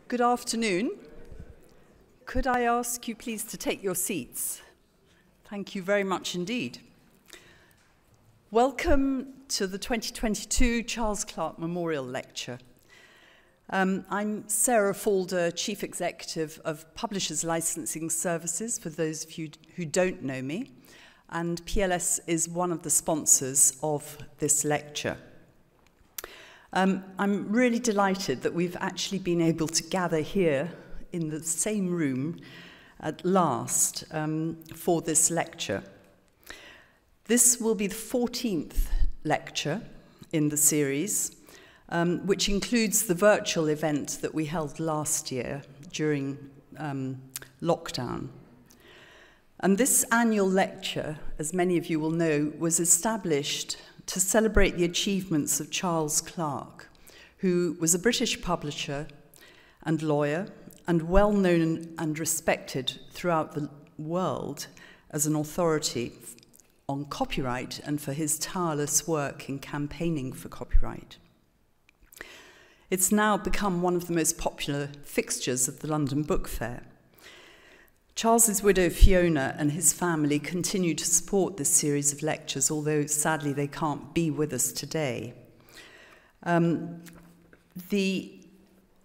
Good afternoon. Could I ask you please to take your seats? Thank you very much indeed. Welcome to the 2022 Charles Clarke Memorial Lecture. I'm Sarah Falder, Chief Executive of Publishers Licensing Services, for those of you who don't know me, and PLS is one of the sponsors of this lecture. I'm really delighted that we've actually been able to gather here in the same room at last for this lecture. This will be the 14th lecture in the series, which includes the virtual event that we held last year during lockdown. And this annual lecture, as many of you will know, was established to celebrate the achievements of Charles Clarke, who was a British publisher and lawyer and well known and respected throughout the world as an authority on copyright and for his tireless work in campaigning for copyright. It's now become one of the most popular fixtures of the London Book Fair. Charles's widow Fiona and his family continue to support this series of lectures, although sadly they can't be with us today.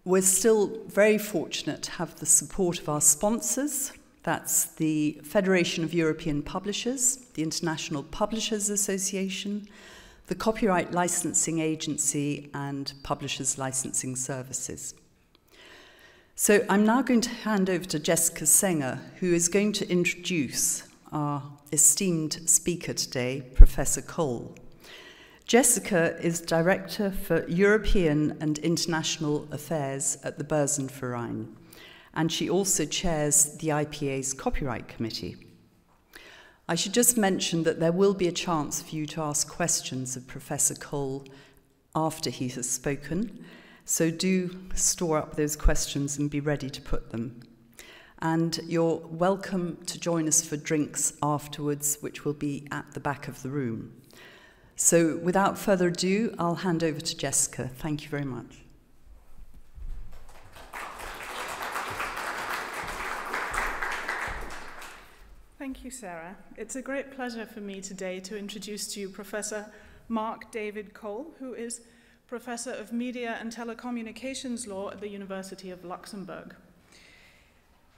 We're still very fortunate to have the support of our sponsors. That's the Federation of European Publishers, the International Publishers Association, the Copyright Licensing Agency, and Publishers Licensing Services. So I'm now going to hand over to Jessica Senger, who is going to introduce our esteemed speaker today, Professor Cole. Jessica is Director for European and International Affairs at the Börsenverein, and she also chairs the IPA's Copyright Committee. I should just mention that there will be a chance for you to ask questions of Professor Cole after he has spoken, so do store up those questions and be ready to put them. And you're welcome to join us for drinks afterwards, which will be at the back of the room. So without further ado, I'll hand over to Jessica. Thank you very much. Thank you, Sarah. It's a great pleasure for me today to introduce to you Professor Mark David Cole, who is Professor of Media and Telecommunications Law at the University of Luxembourg.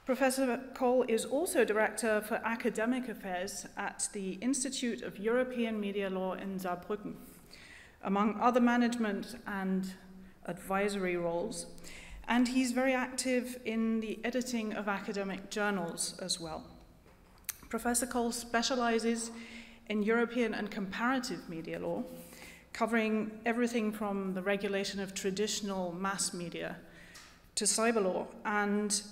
Professor Cole is also Director for Academic Affairs at the Institute of European Media Law in Saarbrücken, among other management and advisory roles, and he's very active in the editing of academic journals as well. Professor Cole specializes in European and comparative media law, covering everything from the regulation of traditional mass media to cyber law, and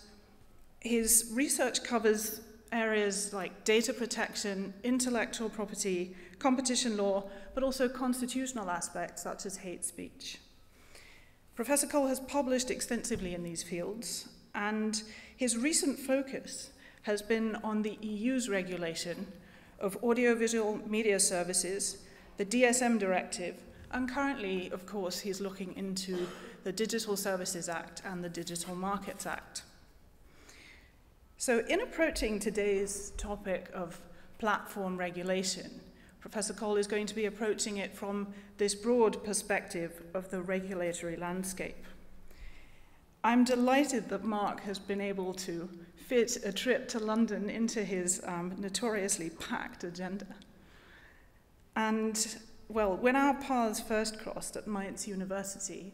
his research covers areas like data protection, intellectual property, competition law, but also constitutional aspects such as hate speech. Professor Cole has published extensively in these fields, and his recent focus has been on the EU's regulation of audiovisual media services, the DSM Directive, and currently, of course, he's looking into the Digital Services Act and the Digital Markets Act. So in approaching today's topic of platform regulation, Professor Cole is going to be approaching it from this broad perspective of the regulatory landscape. I'm delighted that Mark has been able to fit a trip to London into his notoriously packed agenda. And, well, when our paths first crossed at Mainz University,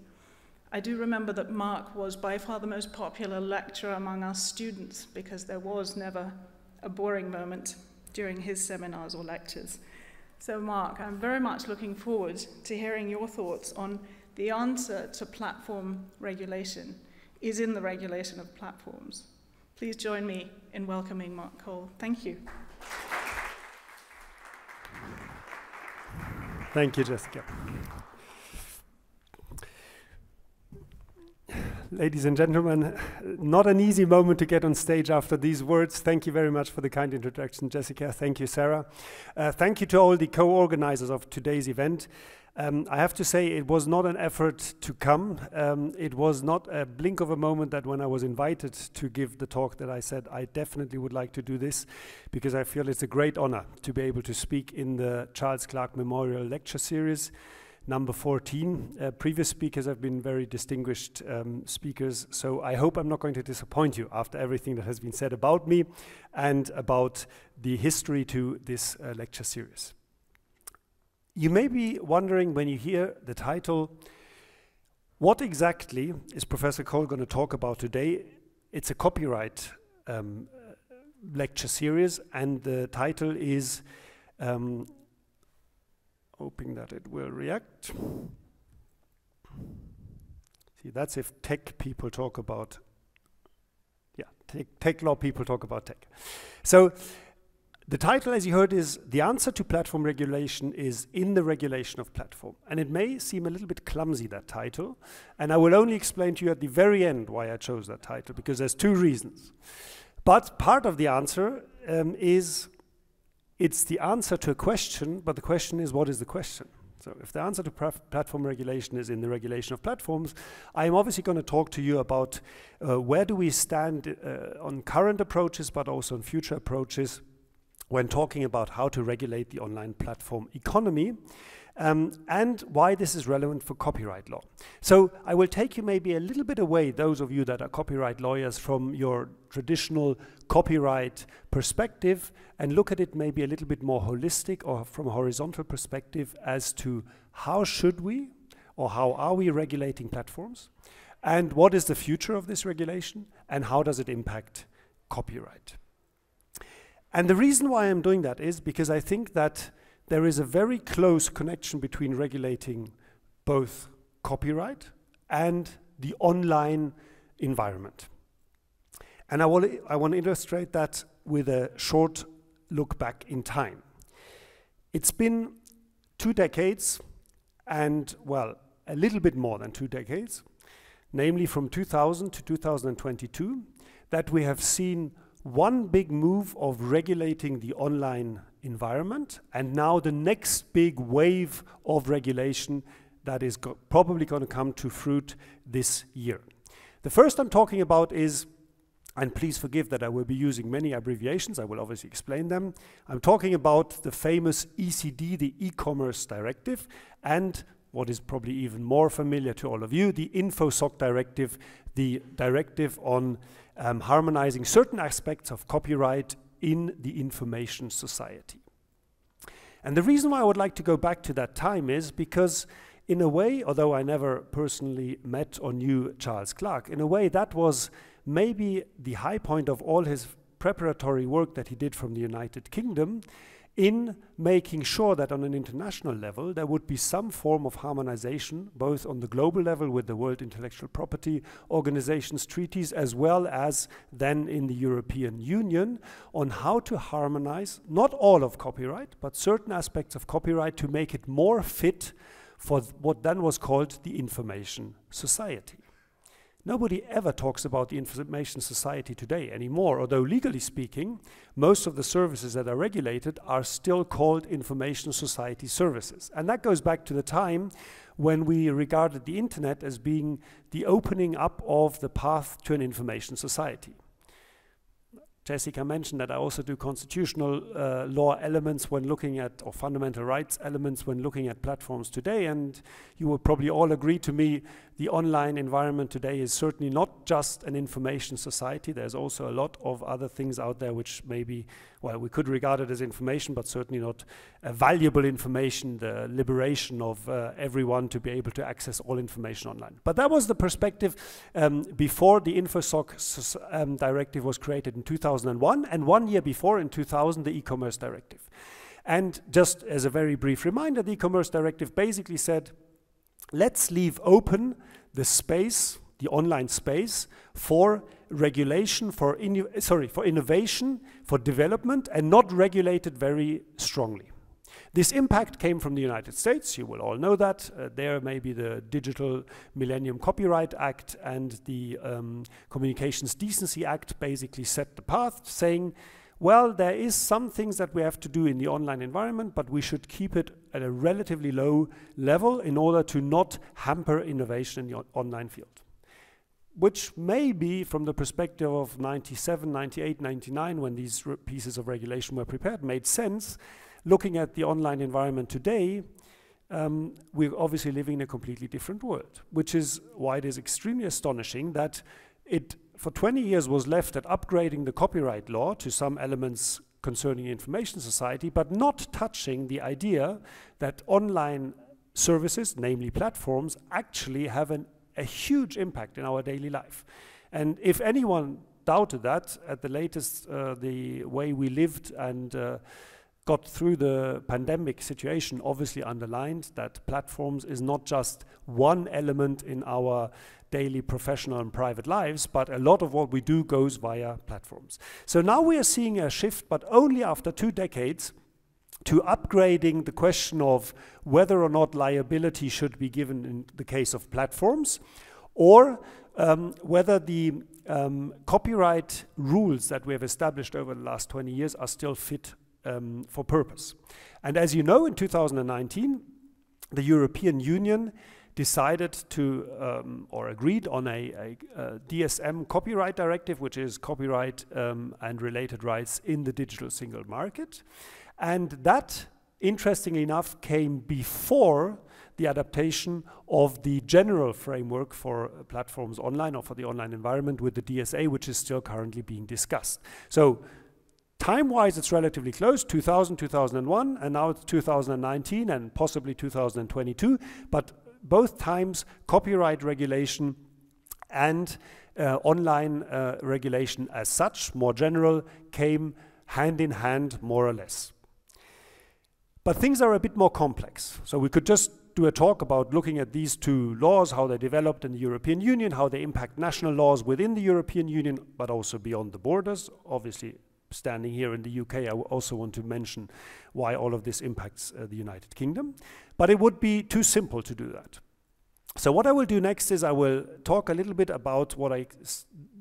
I do remember that Mark was by far the most popular lecturer among us students, because there was never a boring moment during his seminars or lectures. So Mark, I'm very much looking forward to hearing your thoughts on the answer to platform regulation is in the regulation of platforms. Please join me in welcoming Mark Cole. Thank you. Thank you, Jessica. Ladies and gentlemen, not an easy moment to get on stage after these words. Thank you very much for the kind introduction, Jessica. Thank you, Sarah. Thank you to all the co-organizers of today's event. I have to say it was not an effort to come. It was not a blink of a moment that when I was invited to give the talk that I said I definitely would like to do this, because I feel it's a great honor to be able to speak in the Charles Clarke Memorial Lecture Series, number 14. Previous speakers have been very distinguished speakers, so I hope I'm not going to disappoint you after everything that has been said about me and about the history to this lecture series. You may be wondering when you hear the title, what exactly is Professor Cole going to talk about today? It's a copyright lecture series, and the title is, hoping that it will react. See, that's if tech people talk about, tech law people talk about tech. So, the title, as you heard, is The Answer to Platform Regulation is in the Regulation of Platform. And it may seem a little bit clumsy, that title, and I will only explain to you at the very end why I chose that title, because there's two reasons. But part of the answer is, it's the answer to a question, but the question is, what is the question? So if the answer to platform regulation is in the regulation of platforms, I am obviously going to talk to you about where do we stand on current approaches, but also on future approaches, when talking about how to regulate the online platform economy, and why this is relevant for copyright law. So I will take you maybe a little bit away, those of you that are copyright lawyers, from your traditional copyright perspective, and look at it maybe a little bit more holistic or from a horizontal perspective as to how should we or how are we regulating platforms, and what is the future of this regulation, and how does it impact copyright. And the reason why I'm doing that is because I think that there is a very close connection between regulating both copyright and the online environment. And I want to illustrate that with a short look back in time. It's been 2 decades, and well, a little bit more than 2 decades, namely from 2000 to 2022, that we have seen one big move of regulating the online environment, and now the next big wave of regulation that is probably going to come to fruit this year. The first I'm talking about is, and please forgive that I will be using many abbreviations, I will obviously explain them. I'm talking about the famous ECD, the E-commerce Directive, and what is probably even more familiar to all of you, the InfoSoc Directive, the directive on harmonizing certain aspects of copyright in the information society. And the reason why I would like to go back to that time is because, in a way, although I never personally met or knew Charles Clarke, in a way that was maybe the high point of all his preparatory work that he did from the United Kingdom, in making sure that on an international level there would be some form of harmonization, both on the global level with the World Intellectual Property Organization's treaties, as well as then in the European Union, on how to harmonize not all of copyright, but certain aspects of copyright to make it more fit for what then was called the information society. Nobody ever talks about the information society today anymore, although legally speaking, most of the services that are regulated are still called information society services. And that goes back to the time when we regarded the internet as being the opening up of the path to an information society. Jessica mentioned that I also do constitutional law elements when looking at, or fundamental rights elements when looking at platforms today, and you will probably all agree to me, the online environment today is certainly not just an information society. There's also a lot of other things out there which maybe, well, we could regard it as information, but certainly not valuable information, the liberation of everyone to be able to access all information online. But that was the perspective before the InfoSoc directive was created in 2001, and 1 year before, in 2000, the e-commerce directive. And just as a very brief reminder, the e-commerce directive basically said, let's leave open the space, the online space, for regulation, for innovation, for development, and not regulate it very strongly. This impact came from the United States, you will all know that. There may be the Digital Millennium Copyright Act and the Communications Decency Act basically set the path, saying, well, there is some things that we have to do in the online environment, but we should keep it at a relatively low level in order to not hamper innovation in the online field. Which may be, from the perspective of 97, 98, 99, when these pieces of regulation were prepared, made sense. Looking at the online environment today, we're obviously living in a completely different world, which is why it is extremely astonishing that it, for 20 years, was left at upgrading the copyright law to some elements concerning information society, but not touching the idea that online services, namely platforms, actually have a huge impact in our daily life. And if anyone doubted that, at the latest, the way we lived and got through the pandemic situation obviously underlined that platforms is not just one element in our daily professional and private lives, but a lot of what we do goes via platforms. So now we are seeing a shift, but only after 2 decades, to upgrading the question of whether or not liability should be given in the case of platforms, or whether the copyright rules that we have established over the last 20 years are still fit for purpose. And as you know, in 2019, the European Union decided to, or agreed on a DSM copyright directive, which is copyright and related rights in the digital single market. And that, interestingly enough, came before the adaptation of the general framework for platforms online or for the online environment with the DSA, which is still currently being discussed. So time-wise, it's relatively close, 2000, 2001, and now it's 2019 and possibly 2022. But both times, copyright regulation and online regulation as such, more general, came hand in hand, more or less. But things are a bit more complex. So we could just do a talk about looking at these two laws, how they developed in the European Union, how they impact national laws within the European Union, but also beyond the borders. Obviously, standing here in the UK, I also want to mention why all of this impacts the United Kingdom. But it would be too simple to do that. So what I will do next is I will talk a little bit about what I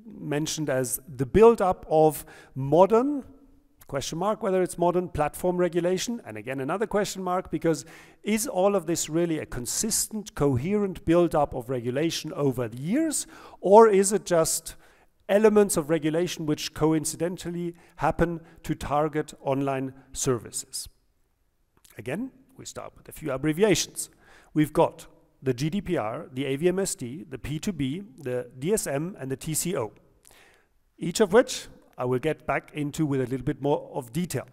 mentioned as the build-up of modern, question mark, whether it's modern platform regulation, and again another question mark, because is all of this really a consistent, coherent build-up of regulation over the years, or is it just elements of regulation which coincidentally happen to target online services? Again, we start with a few abbreviations. We've got the GDPR, the AVMSD, the P2B, the DSM, and the TCO, each of which I will get back into with a little bit more of detail.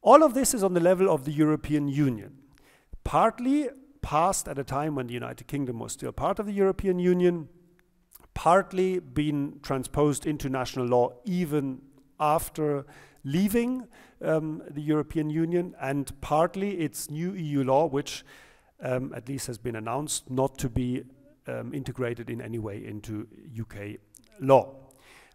All of this is on the level of the European Union, partly passed at a time when the United Kingdom was still part of the European Union, partly been transposed into national law even after leaving the European Union, and partly it's new EU law, which at least has been announced not to be integrated in any way into UK law.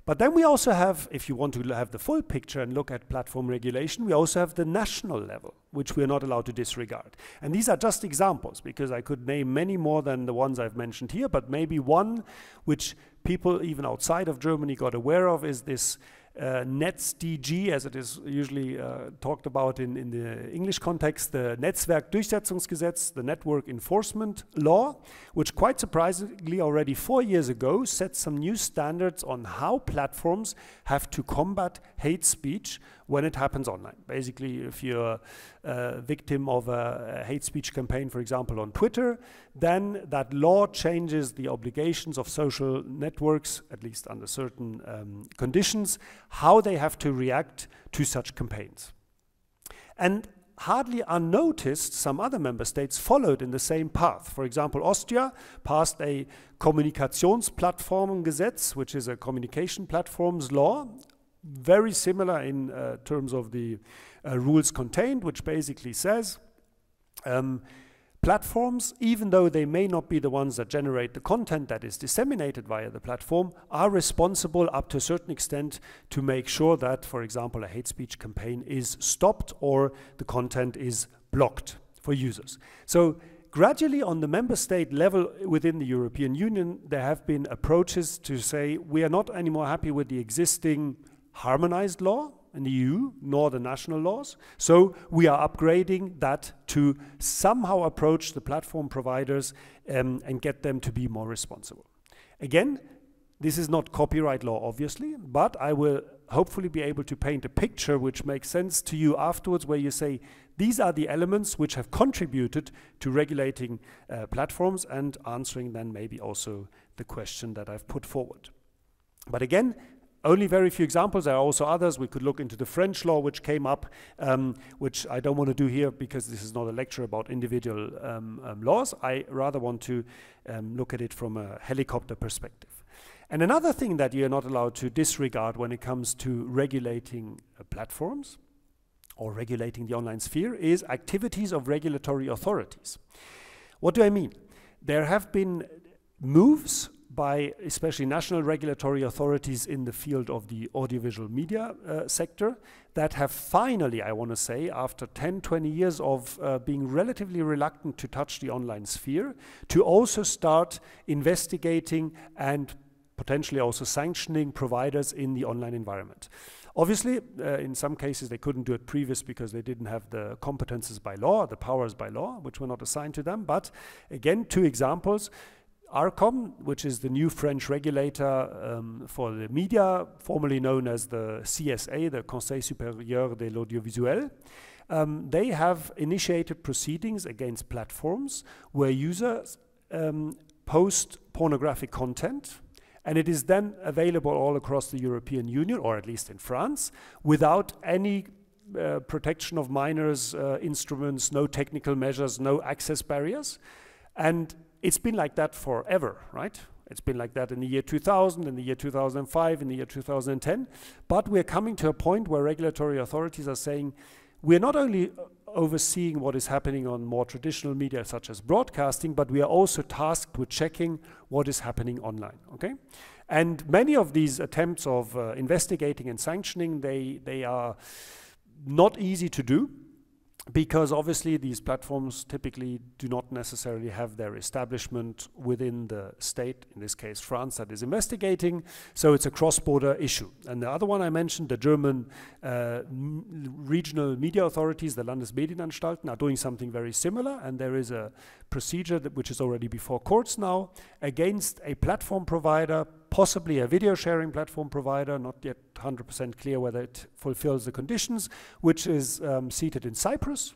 But then we also have, if you want to have the full picture and look at platform regulation, we also have the national level, which we are not allowed to disregard. And these are just examples, because I could name many more than the ones I've mentioned here, but maybe one which people even outside of Germany got aware of is this NetzDG, as it is usually talked about in the English context, the Netzwerkdurchsetzungsgesetz, the Network Enforcement Law, which quite surprisingly already 4 years ago set some new standards on how platforms have to combat hate speech when it happens online. Basically, if you're a victim of a hate speech campaign, for example, on Twitter, then that law changes the obligations of social networks, at least under certain conditions, how they have to react to such campaigns. And hardly unnoticed, some other member states followed in the same path. For example, Austria passed a Kommunikationsplattformengesetz, which is a communication platforms law, very similar in terms of the rules contained, which basically says platforms, even though they may not be the ones that generate the content that is disseminated via the platform, are responsible up to a certain extent to make sure that, for example, a hate speech campaign is stopped or the content is blocked for users. So gradually on the member state level within the European Union, there have been approaches to say we are not anymore happy with the existing harmonized law, in the EU, nor the national laws. So we are upgrading that to somehow approach the platform providers and get them to be more responsible. Again, this is not copyright law, obviously, but I will hopefully be able to paint a picture which makes sense to you afterwards, where you say, these are the elements which have contributed to regulating platforms and answering then maybe also the question that I've put forward. But again, only very few examples. There are also others. We could look into the French law which came up, which I don't want to do here because this is not a lecture about individual laws. I rather want to look at it from a helicopter perspective. And another thing that you're not allowed to disregard when it comes to regulating platforms or regulating the online sphere is activities of regulatory authorities. What do I mean? There have been moves by especially national regulatory authorities in the field of the audiovisual media sector that have finally, I want to say, after 10, 20 years of being relatively reluctant to touch the online sphere, to also start investigating and potentially also sanctioning providers in the online environment. Obviously, in some cases they couldn't do it previous because they didn't have the competences by law, the powers by law, which were not assigned to them. But again, two examples. ARCOM, which is the new French regulator for the media, formerly known as the CSA, the Conseil Supérieur de l'Audiovisuel, they have initiated proceedings against platforms where users post pornographic content, and it is then available all across the European Union, or at least in France, without any protection of minors, instruments, no technical measures, no access barriers. And it's been like that forever, right? It's been like that in the year 2000, in the year 2005, in the year 2010. But we're coming to a point where regulatory authorities are saying, we're not only overseeing what is happening on more traditional media such as broadcasting, but we are also tasked with checking what is happening online, okay? And many of these attempts of investigating and sanctioning, they are not easy to do, because obviously these platforms typically do not necessarily have their establishment within the state, in this case France, that is investigating, so it's a cross-border issue. And the other one I mentioned, the German regional media authorities, the Landesmedienanstalten, are doing something very similar, and there is a procedure which is already before courts now against a platform provider, possibly a video sharing platform provider, not yet 100% clear whether it fulfills the conditions, which is seated in Cyprus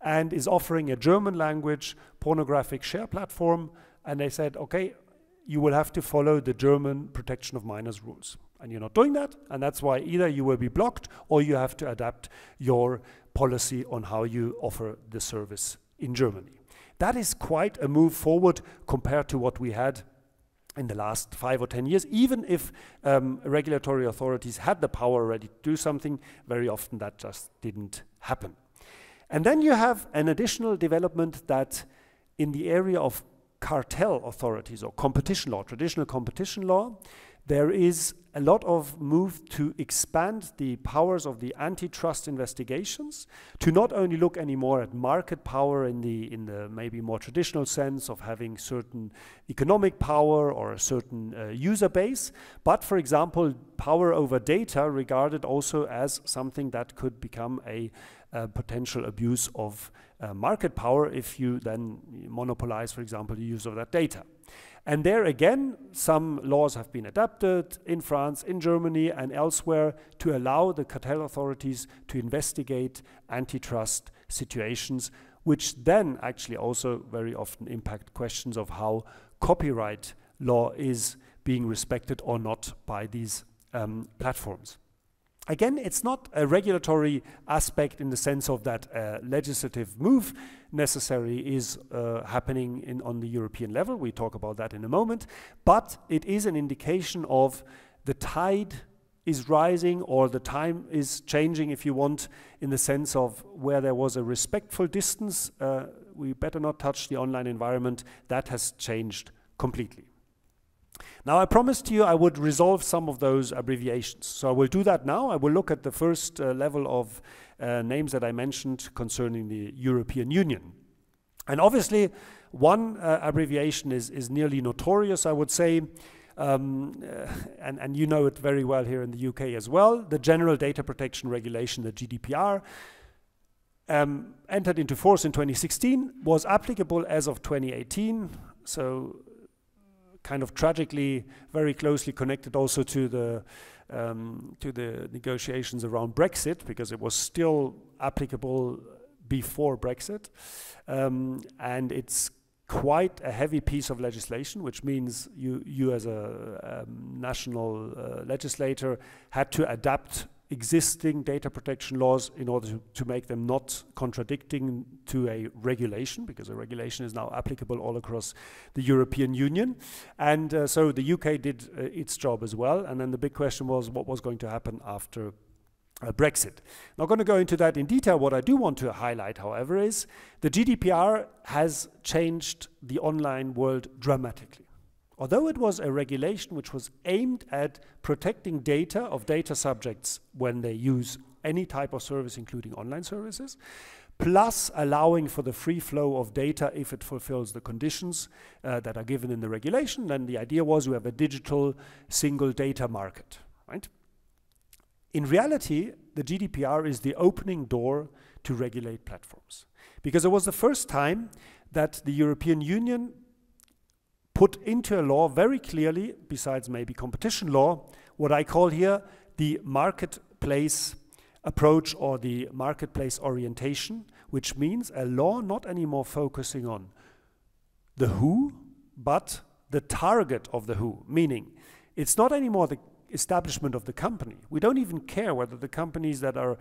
and is offering a German language pornographic share platform. And they said, okay, you will have to follow the German protection of minors rules. And you're not doing that, and that's why either you will be blocked or you have to adapt your policy on how you offer the service in Germany. That is quite a move forward compared to what we had in the last 5 or 10 years. Even if regulatory authorities had the power already to do something, very often that just didn't happen. And then you have an additional development that in the area of cartel authorities or competition law, traditional competition law, there is a lot of move to expand the powers of the antitrust investigations to not only look anymore at market power in the maybe more traditional sense of having certain economic power or a certain user base, but for example, power over data regarded also as something that could become a potential abuse of market power if you then monopolize, for example, the use of that data. And there again, some laws have been adapted in France, in Germany, and elsewhere to allow the cartel authorities to investigate antitrust situations, which then actually also very often impact questions of how copyright law is being respected or not by these platforms. Again, it's not a regulatory aspect in the sense of that legislative move necessarily is happening on the European level. We talk about that in a moment. But it is an indication of the tide is rising, or the time is changing, if you want, in the sense of where there was a respectful distance, we better not touch the online environment. That has changed completely. Now, I promised you I would resolve some of those abbreviations. So I will do that now. I will look at the first level of names that I mentioned concerning the European Union. And obviously, one abbreviation is nearly notorious, I would say. and you know it very well here in the UK as well, the General Data Protection Regulation, the GDPR, entered into force in 2016, was applicable as of 2018, so kind of tragically very closely connected also to the negotiations around Brexit, because it was still applicable before Brexit, and it's quite a heavy piece of legislation, which means you as a national legislator had to adapt existing data protection laws in order to make them not contradicting to a regulation, because a regulation is now applicable all across the European Union. And so the UK did its job as well. And then the big question was what was going to happen after Brexit. Not going to go into that in detail. What I do want to highlight, however, is the GDPR has changed the online world dramatically. Although it was a regulation which was aimed at protecting data of data subjects when they use any type of service, including online services, plus allowing for the free flow of data if it fulfills the conditions that are given in the regulation, then the idea was you have a digital single data market, right? In reality, the GDPR is the opening door to regulate platforms, because it was the first time that the European Union put into a law very clearly, besides maybe competition law, what I call here the marketplace approach or the marketplace orientation, which means a law not anymore focusing on the who, but the target of the who, meaning it's not anymore the establishment of the company. We don't even care whether the companies that are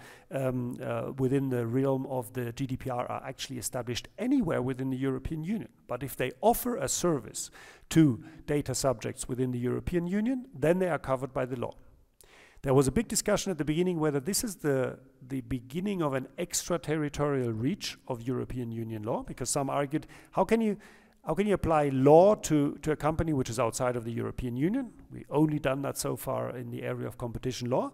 within the realm of the GDPR are actually established anywhere within the European Union. But if they offer a service to data subjects within the European Union, then they are covered by the law. There was a big discussion at the beginning whether this is the beginning of an extraterritorial reach of European Union law, because some argued, how can you apply law to a company which is outside of the European Union? We've only done that so far in the area of competition law.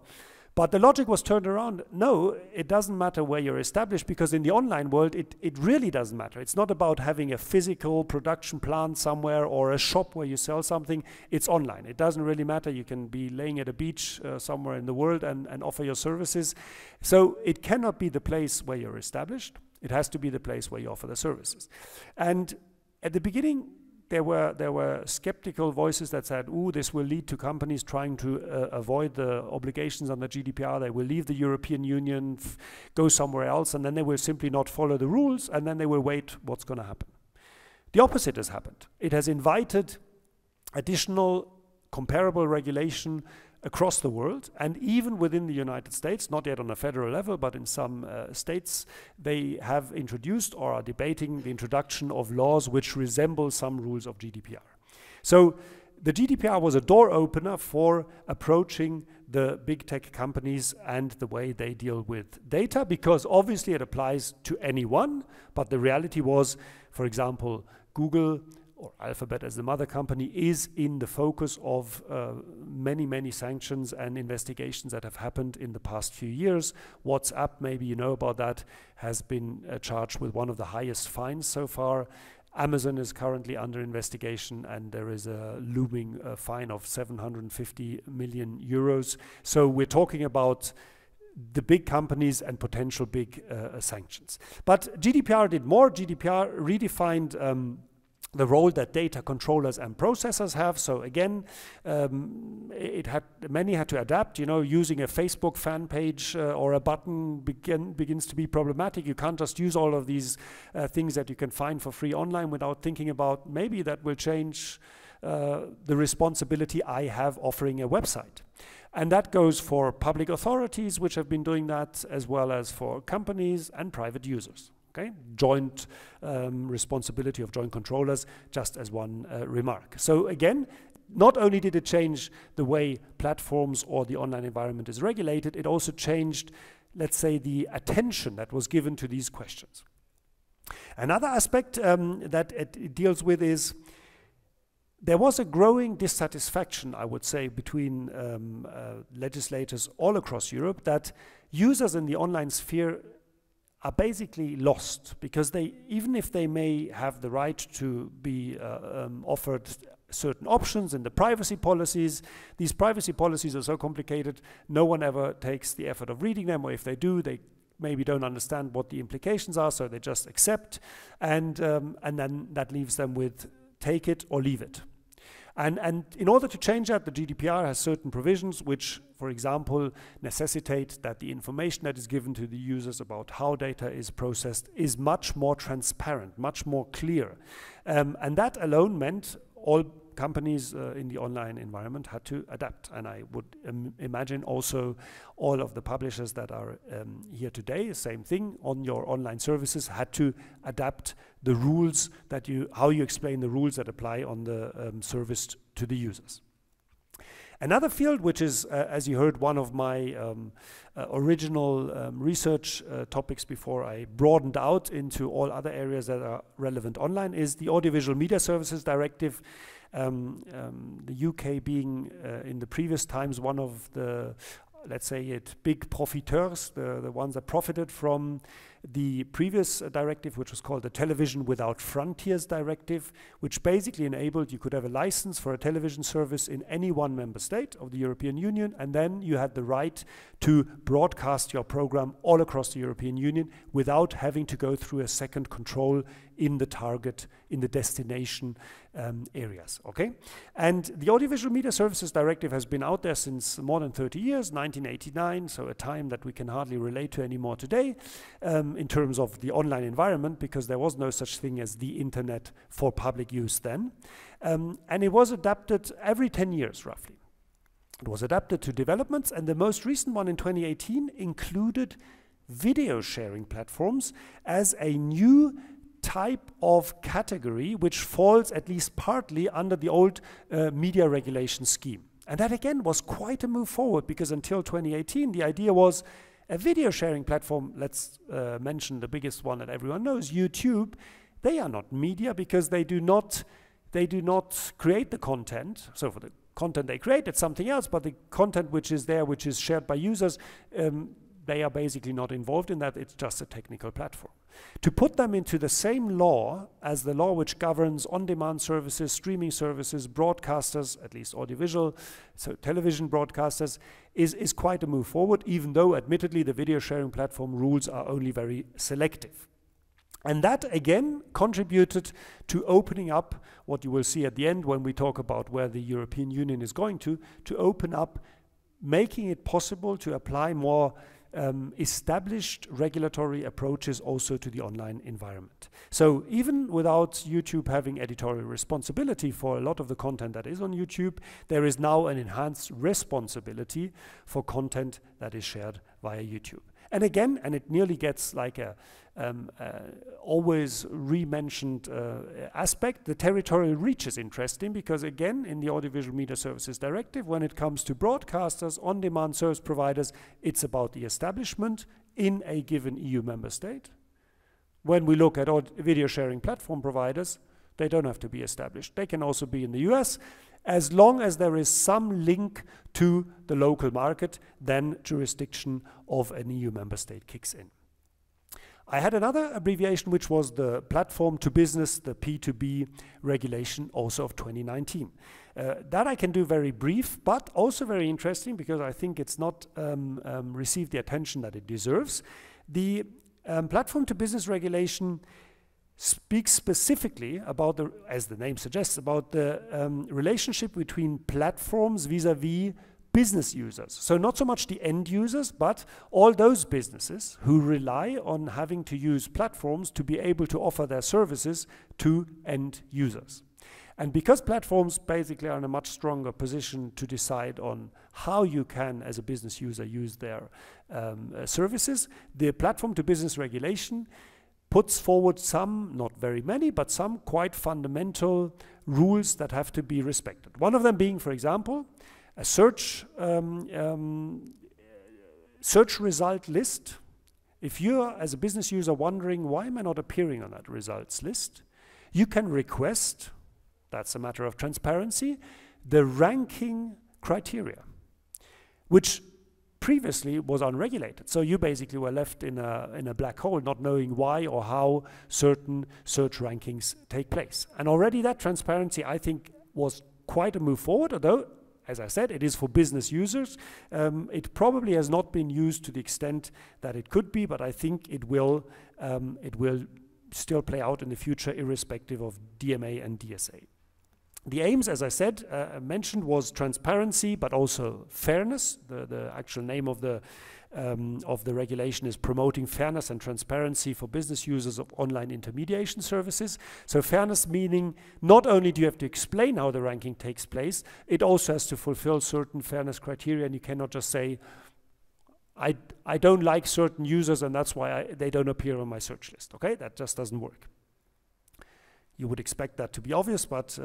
But the logic was turned around. No, it doesn't matter where you're established, because in the online world, it really doesn't matter. It's not about having a physical production plant somewhere or a shop where you sell something. It's online. It doesn't really matter. You can be laying at a beach somewhere in the world and offer your services. So it cannot be the place where you're established. It has to be the place where you offer the services. And at the beginning, there were skeptical voices that said, "Ooh, this will lead to companies trying to avoid the obligations under GDPR. They will leave the European Union, go somewhere else, and then they will simply not follow the rules, and then they will wait what's going to happen." The opposite has happened. It has invited additional comparable regulation across the world, and even within the United States, not yet on a federal level, but in some states, they have introduced or are debating the introduction of laws which resemble some rules of GDPR. So the GDPR was a door opener for approaching the big tech companies and the way they deal with data, because obviously it applies to anyone, but the reality was, for example, Google or Alphabet as the mother company is in the focus of many sanctions and investigations that have happened in the past few years. WhatsApp, maybe you know about that, has been charged with one of the highest fines so far. Amazon is currently under investigation, and there is a looming fine of 750 million euros. So we're talking about the big companies and potential big sanctions. But GDPR did more. GDPR redefined the role that data controllers and processors have. So again, many had to adapt. You know, using a Facebook fan page or a button begins to be problematic. You can't just use all of these things that you can find for free online without thinking about maybe that will change the responsibility I have offering a website. And that goes for public authorities, which have been doing that, as well as for companies and private users. Okay? Joint responsibility of joint controllers, just as one remark. So again, not only did it change the way platforms or the online environment is regulated, it also changed, let's say, the attention that was given to these questions. Another aspect that it deals with is there was a growing dissatisfaction, I would say, between legislators all across Europe that users in the online sphere are basically lost, because they, even if they may have the right to be offered certain options in the privacy policies. These privacy policies are so complicated, no one ever takes the effort of reading them, or if they do, they maybe don't understand what the implications are, so they just accept, and then that leaves them with take it or leave it. And in order to change that, the GDPR has certain provisions which, for example, necessitate that the information that is given to the users about how data is processed is much more transparent, much more clear. And that alone meant all companies in the online environment had to adapt. And I would imagine also all of the publishers that are here today, same thing, on your online services, had to adapt the rules that how you explain the rules that apply on the service to the users. Another field, which is, as you heard, one of my original research topics before I broadened out into all other areas that are relevant online, is the Audiovisual Media Services Directive. The UK being in the previous times one of the, let's say it, big profiteurs, the ones that profited from the previous directive, which was called the Television Without Frontiers Directive, which basically enabled you could have a license for a television service in any one member state of the European Union, and then you had the right to broadcast your program all across the European Union without having to go through a second control in the target, in the destination areas, okay? And the Audiovisual Media Services Directive has been out there since more than 30 years, 1989, so a time that we can hardly relate to anymore today in terms of the online environment, because there was no such thing as the internet for public use then. And it was adapted every 10 years, roughly. It was adapted to developments, and the most recent one in 2018 included video sharing platforms as a new type of category which falls at least partly under the old media regulation scheme. And that again was quite a move forward, because until 2018 the idea was a video sharing platform, let's mention the biggest one that everyone knows, YouTube. They are not media because they do not create the content. So for the content they create, it's something else, but the content which is there, which is shared by users, they are basically not involved in that. It's just a technical platform. To put them into the same law as the law which governs on-demand services, streaming services, broadcasters, at least audiovisual, so television broadcasters, is quite a move forward, even though admittedly the video sharing platform rules are only very selective. And that again contributed to opening up what you will see at the end when we talk about where the European Union is going to open up, making it possible to apply more established regulatory approaches also to the online environment. So even without YouTube having editorial responsibility for a lot of the content that is on YouTube, there is now an enhanced responsibility for content that is shared via YouTube. And again, and it nearly gets like a always re-mentioned aspect, the territorial reach is interesting, because again, in the Audiovisual Media Services Directive, when it comes to broadcasters, on-demand service providers, it's about the establishment in a given EU member state. When we look at video sharing platform providers, they don't have to be established. They can also be in the US. As long as there is some link to the local market, then jurisdiction of an EU member state kicks in. I had another abbreviation, which was the Platform to Business, the P2B regulation, also of 2019. That I can do very brief, but also very interesting, because I think it's not received the attention that it deserves. The Platform to Business regulation speaks specifically about, as the name suggests, about the relationship between platforms vis-à-vis business users. So not so much the end users, but all those businesses who rely on having to use platforms to be able to offer their services to end users. And because platforms basically are in a much stronger position to decide on how you can, as a business user, use their services, the Platform to Business regulation puts forward some, not very many, but some quite fundamental rules that have to be respected. One of them being, for example, a search result list. If you're, as a business user, wondering, why am I not appearing on that results list, you can request, that's a matter of transparency, the ranking criteria, which previously was unregulated. So you basically were left in a black hole, not knowing why or how certain search rankings take place. And already that transparency, I think, was quite a move forward, although, as I said, it is for business users. It probably has not been used to the extent that it could be, but I think it will still play out in the future, irrespective of DMA and DSA. The aims, as I said, mentioned, was transparency, but also fairness. The actual name of the regulation is promoting fairness and transparency for business users of online intermediation services. So fairness meaning not only do you have to explain how the ranking takes place, it also has to fulfill certain fairness criteria, and you cannot just say, I don't like certain users and that's why they don't appear on my search list. Okay, that just doesn't work. You would expect that to be obvious, but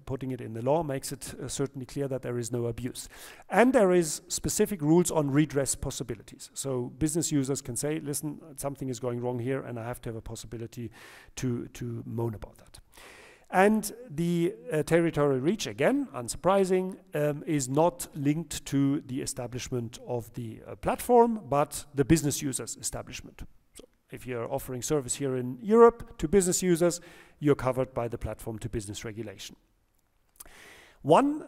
putting it in the law makes it certainly clear that there is no abuse. And there is specific rules on redress possibilities. So business users can say, listen, something is going wrong here and I have to have a possibility to moan about that. And the territorial reach, again, unsurprising, is not linked to the establishment of the platform, but the business users' establishment. So if you're offering service here in Europe to business users, you're covered by the platform to business regulation. One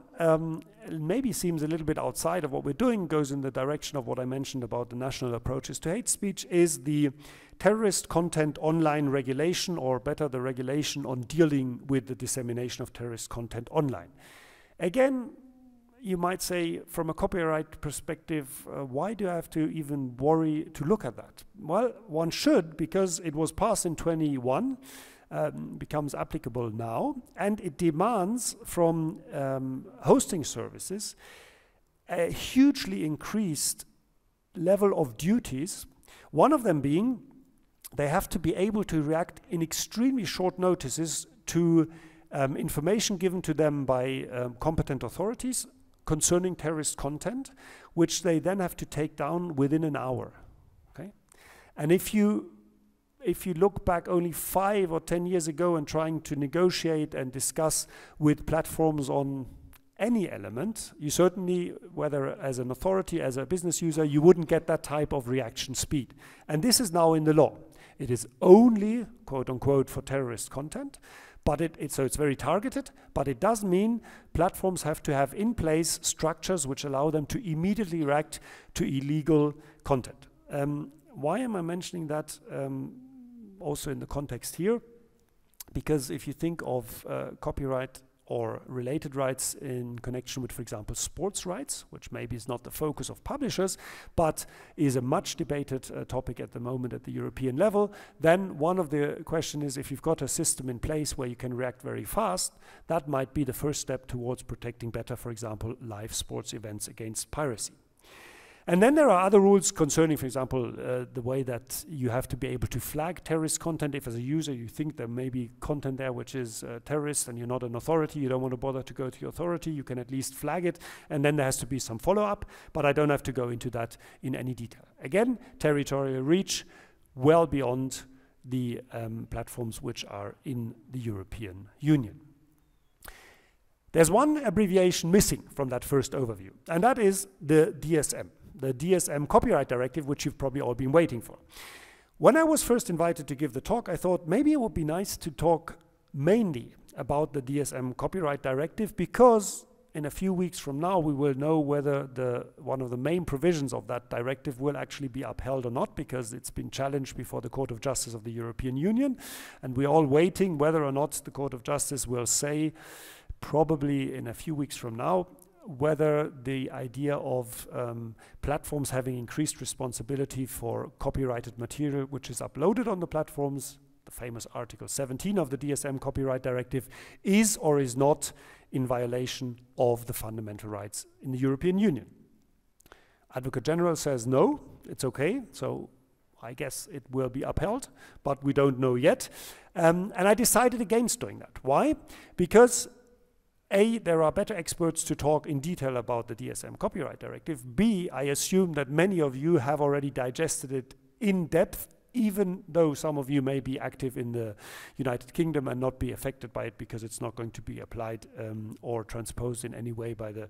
maybe seems a little bit outside of what we're doing, goes in the direction of what I mentioned about the national approaches to hate speech, is the terrorist content online regulation, or better, the regulation on dealing with the dissemination of terrorist content online. Again, you might say, from a copyright perspective, why do I have to even worry to look at that? Well, one should, because it was passed in 2021, becomes applicable now, and it demands from hosting services a hugely increased level of duties, one of them being they have to be able to react in extremely short notices to information given to them by competent authorities concerning terrorist content, which they then have to take down within an hour. Okay? And if you look back only 5 or 10 years ago and trying to negotiate and discuss with platforms on any element, you certainly, whether as an authority, as a business user, you wouldn't get that type of reaction speed. And this is now in the law. It is only, quote unquote, for terrorist content, but so it's very targeted, but it does mean platforms have to have in place structures which allow them to immediately react to illegal content. Why am I mentioning that also in the context here? Because if you think of copyright or related rights in connection with, for example, sports rights, which maybe is not the focus of publishers, but is a much debated topic at the moment at the European level, then one of the questions is, if you've got a system in place where you can react very fast, that might be the first step towards protecting better, for example, live sports events against piracy. And then there are other rules concerning, for example, the way that you have to be able to flag terrorist content. If as a user you think there may be content there which is terrorist and you're not an authority, you don't want to bother to go to your authority, you can at least flag it, and then there has to be some follow-up, but I don't have to go into that in any detail. Again, territorial reach well beyond the platforms which are in the European Union. There's one abbreviation missing from that first overview, and that is the DSM. The DSM Copyright Directive, which you've probably all been waiting for. When I was first invited to give the talk, I thought maybe it would be nice to talk mainly about the DSM Copyright Directive, because in a few weeks from now we will know whether one of the main provisions of that directive will actually be upheld or not, because it's been challenged before the Court of Justice of the European Union, and we're all waiting whether or not the Court of Justice will say, probably in a few weeks from now, whether the idea of platforms having increased responsibility for copyrighted material which is uploaded on the platforms, the famous Article 17 of the DSM Copyright Directive, is or is not in violation of the fundamental rights in the European Union. Advocate General says no, it's okay, so I guess it will be upheld, but we don't know yet. And I decided against doing that. Why? Because A, there are better experts to talk in detail about the DSM Copyright Directive. B, I assume that many of you have already digested it in depth even though some of you may be active in the United Kingdom and not be affected by it because it's not going to be applied or transposed in any way by the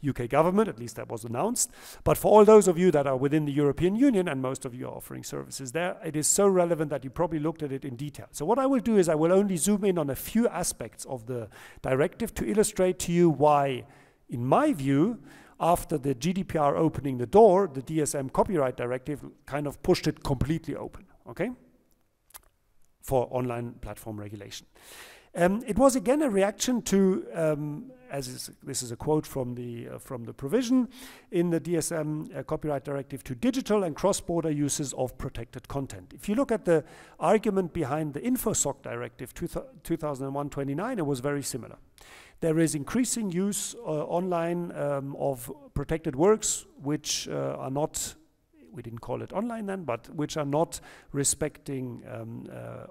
UK government, at least that was announced. But for all those of you that are within the European Union, and most of you are offering services there, it is so relevant that you probably looked at it in detail. So what I will do is I will only zoom in on a few aspects of the directive to illustrate to you why, in my view, after the GDPR opening the door, the DSM copyright directive kind of pushed it completely open, okay, for online platform regulation. It was again a reaction to, this is a quote from the provision in the DSM copyright directive, to digital and cross-border uses of protected content. If you look at the argument behind the InfoSoc directive 2001/29, it was very similar. There is increasing use online of protected works which are not, we didn't call it online then, but which are not respecting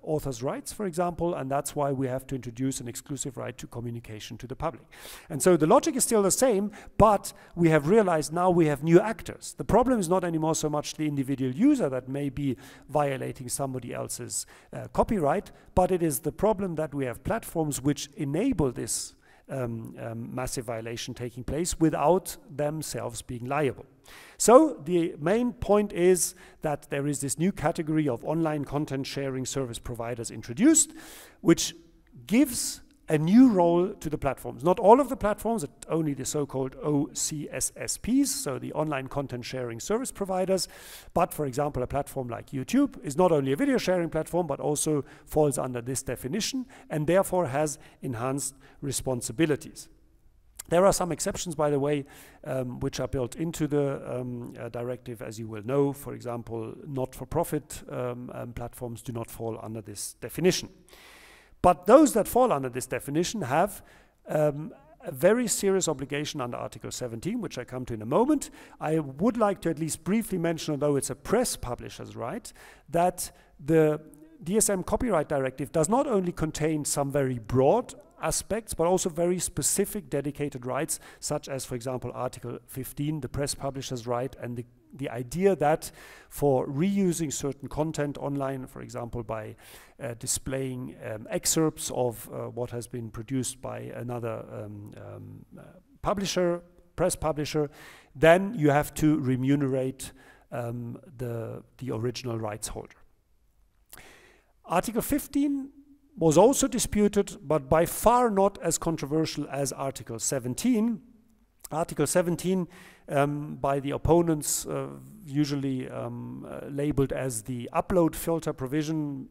authors' rights, for example, and that's why we have to introduce an exclusive right to communication to the public. And so the logic is still the same, but we have realized now we have new actors. The problem is not anymore so much the individual user that may be violating somebody else's copyright, but it is the problem that we have platforms which enable this massive violation taking place without themselves being liable. So the main point is that there is this new category of online content sharing service providers introduced, which gives a new role to the platforms. Not all of the platforms, only the so-called OCSSPs, so the online content sharing service providers. But for example, a platform like YouTube is not only a video sharing platform, but also falls under this definition and therefore has enhanced responsibilities. There are some exceptions, by the way, which are built into the directive, as you will know. For example, not-for-profit platforms do not fall under this definition. But those that fall under this definition have a very serious obligation under Article 17, which I come to in a moment. I would like to at least briefly mention, although it's a press publisher's right, that the DSM copyright directive does not only contain some very broad aspects, but also very specific dedicated rights, such as, for example, Article 15, the press publisher's right, and the idea that for reusing certain content online, for example, by displaying excerpts of what has been produced by another publisher, press publisher, then you have to remunerate the original rights holder. Article 15 was also disputed, but by far not as controversial as Article 17. Article 17, by the opponents, usually labeled as the upload filter provision,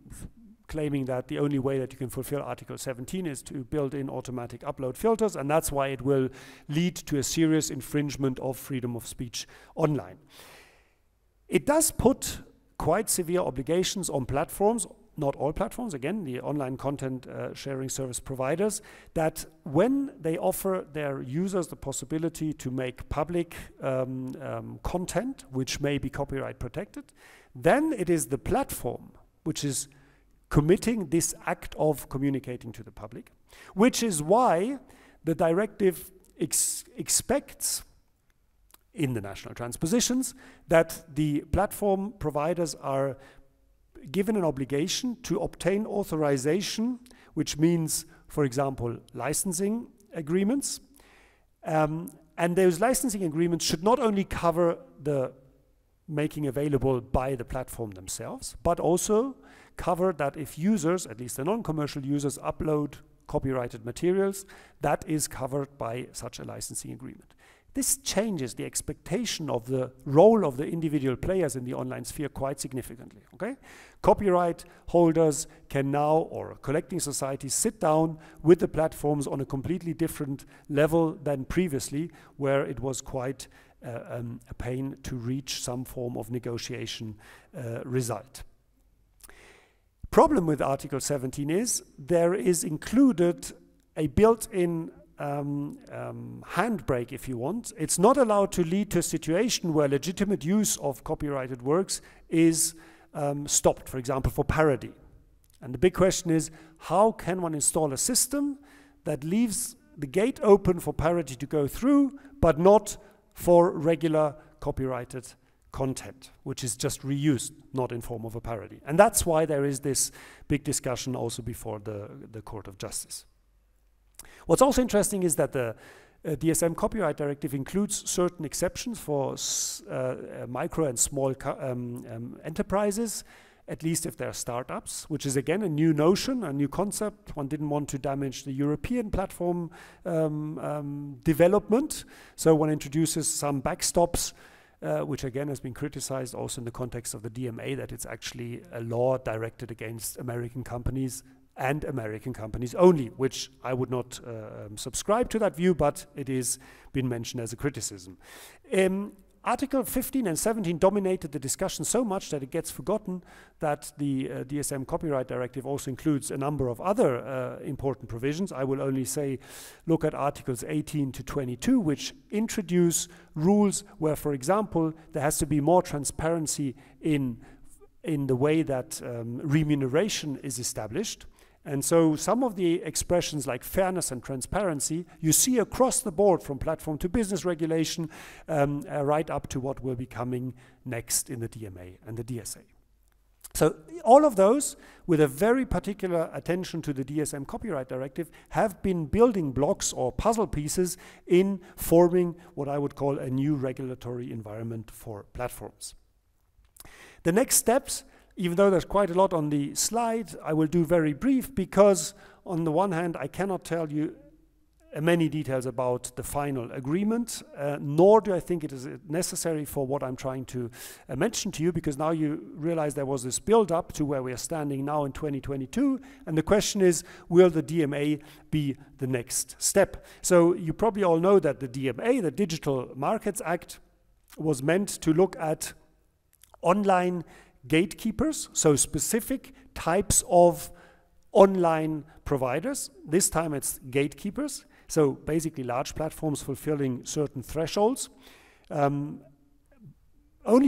claiming that the only way that you can fulfill Article 17 is to build in automatic upload filters, and that's why it will lead to a serious infringement of freedom of speech online. It does put quite severe obligations on platforms, not all platforms, again, the online content sharing service providers, that when they offer their users the possibility to make public content, which may be copyright protected, then it is the platform which is committing this act of communicating to the public, which is why the directive expects in the national transpositions that the platform providers are given an obligation to obtain authorization, which means, for example, licensing agreements. And those licensing agreements should not only cover the making available by the platform themselves, but also cover that if users, at least the non-commercial users, upload copyrighted materials, that is covered by such a licensing agreement. This changes the expectation of the role of the individual players in the online sphere quite significantly, okay? Copyright holders can now, or collecting societies, sit down with the platforms on a completely different level than previously, where it was quite a pain to reach some form of negotiation result. Problem with Article 17 is there is included a built-in handbrake, if you want. It's not allowed to lead to a situation where legitimate use of copyrighted works is stopped, for example, for parody. And the big question is, how can one install a system that leaves the gate open for parody to go through, but not for regular copyrighted content, which is just reused, not in form of a parody. And that's why there is this big discussion also before the Court of Justice. What's also interesting is that the DSM Copyright Directive includes certain exceptions for micro and small enterprises, at least if they're startups, which is again a new notion, a new concept. One didn't want to damage the European platform development, so one introduces some backstops, which again has been criticized also in the context of the DMA, that it's actually a law directed against American companies and American companies only, which I would not subscribe to that view, but it is been mentioned as a criticism. Article 15 and 17 dominated the discussion so much that it gets forgotten that the DSM Copyright Directive also includes a number of other important provisions. I will only say, look at Articles 18 to 22, which introduce rules where, for example, there has to be more transparency in the way that remuneration is established. And so some of the expressions like fairness and transparency you see across the board, from platform to business regulation, right up to what will be coming next in the DMA and the DSA. So all of those, with a very particular attention to the DSM Copyright Directive, have been building blocks or puzzle pieces in forming what I would call a new regulatory environment for platforms. The next steps, even though there's quite a lot on the slide, I will do very brief, because on the one hand I cannot tell you many details about the final agreement, nor do I think it is necessary for what I'm trying to mention to you, because now you realize there was this build-up to where we are standing now in 2022, and the question is, will the DMA be the next step? So you probably all know that the DMA, the Digital Markets Act, was meant to look at online gatekeepers, so specific types of online providers. This time it's gatekeepers, so basically large platforms fulfilling certain thresholds. Only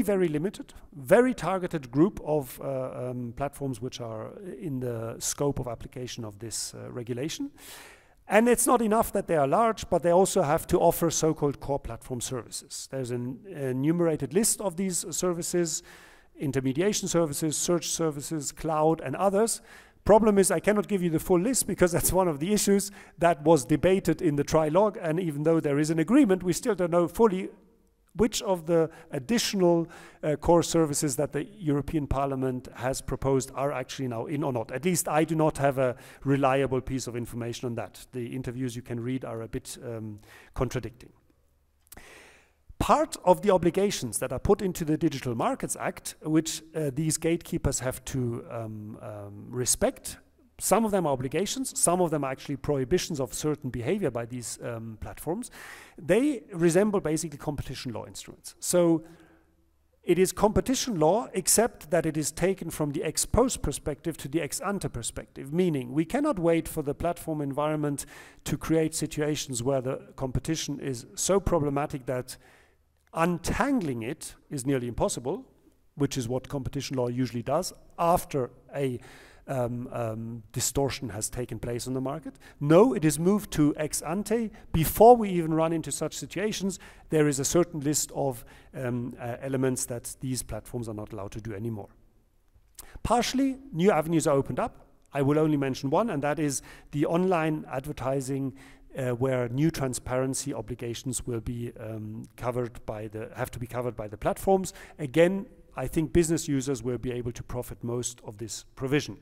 very limited, very targeted group of platforms which are in the scope of application of this regulation. And it's not enough that they are large, but they also have to offer so-called core platform services. There's an enumerated list of these services: intermediation services, search services, cloud, and others. Problem is, I cannot give you the full list, because that's one of the issues that was debated in the trilogue, and even though there is an agreement, we still don't know fully which of the additional core services that the European Parliament has proposed are actually now in or not. At least I do not have a reliable piece of information on that. The interviews you can read are a bit contradicting. Part of the obligations that are put into the Digital Markets Act, which these gatekeepers have to respect, some of them are obligations, some of them are actually prohibitions of certain behavior by these platforms. They resemble basically competition law instruments. So it is competition law, except that it is taken from the ex post perspective to the ex ante perspective, meaning we cannot wait for the platform environment to create situations where the competition is so problematic that untangling it is nearly impossible, which is what competition law usually does after a distortion has taken place on the market. No, it is moved to ex ante. Before we even run into such situations, there is a certain list of elements that these platforms are not allowed to do anymore. Partially, new avenues are opened up. I will only mention one, and that is the online advertising, where new transparency obligations will be have to be covered by the platforms. Again, I think business users will be able to profit most of this provision.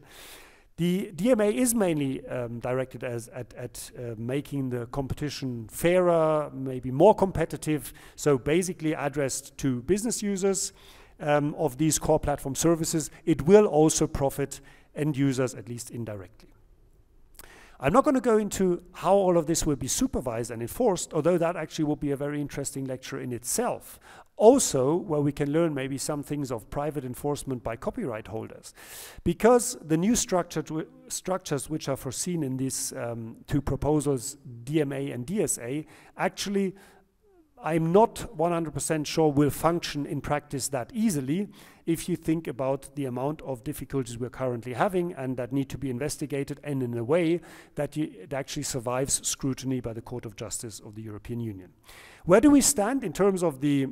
The DMA is mainly directed at making the competition fairer, maybe more competitive, so basically addressed to business users of these core platform services. It will also profit end users, at least indirectly. I'm not going to go into how all of this will be supervised and enforced, although that actually will be a very interesting lecture in itself. Also, where we can learn maybe some things of private enforcement by copyright holders. Because the new structures which are foreseen in these two proposals, DMA and DSA, actually I'm not 100% sure will function in practice that easily if you think about the amount of difficulties we're currently having and that need to be investigated, and in a way that it actually survives scrutiny by the Court of Justice of the European Union. Where do we stand in terms of the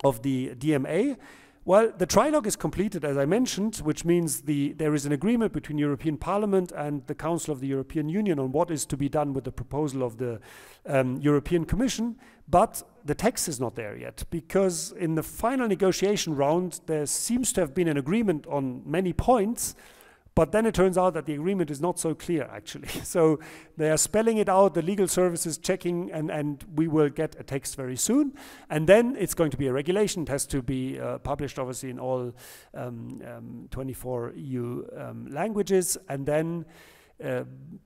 DMA. Well, the trilogue is completed, as I mentioned, which means there is an agreement between European Parliament and the Council of the European Union on what is to be done with the proposal of the European Commission, but the text is not there yet, because in the final negotiation round, there seems to have been an agreement on many points, but then it turns out that the agreement is not so clear, actually. So they are spelling it out, the legal services checking, and we will get a text very soon. And then it's going to be a regulation. It has to be published, obviously, in all 24 EU languages. And then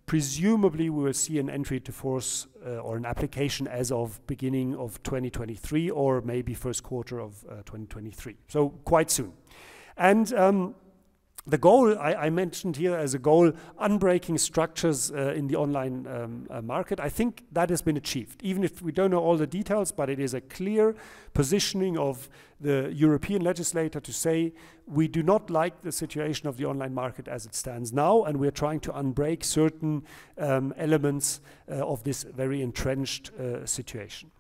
presumably we will see an entry to force or an application as of beginning of 2023, or maybe first quarter of 2023. So quite soon. And the goal I mentioned here as a goal, unbreaking structures in the online market, I think that has been achieved. Even if we don't know all the details, but it is a clear positioning of the European legislator to say, we do not like the situation of the online market as it stands now, and we're trying to unbreak certain elements of this very entrenched situation.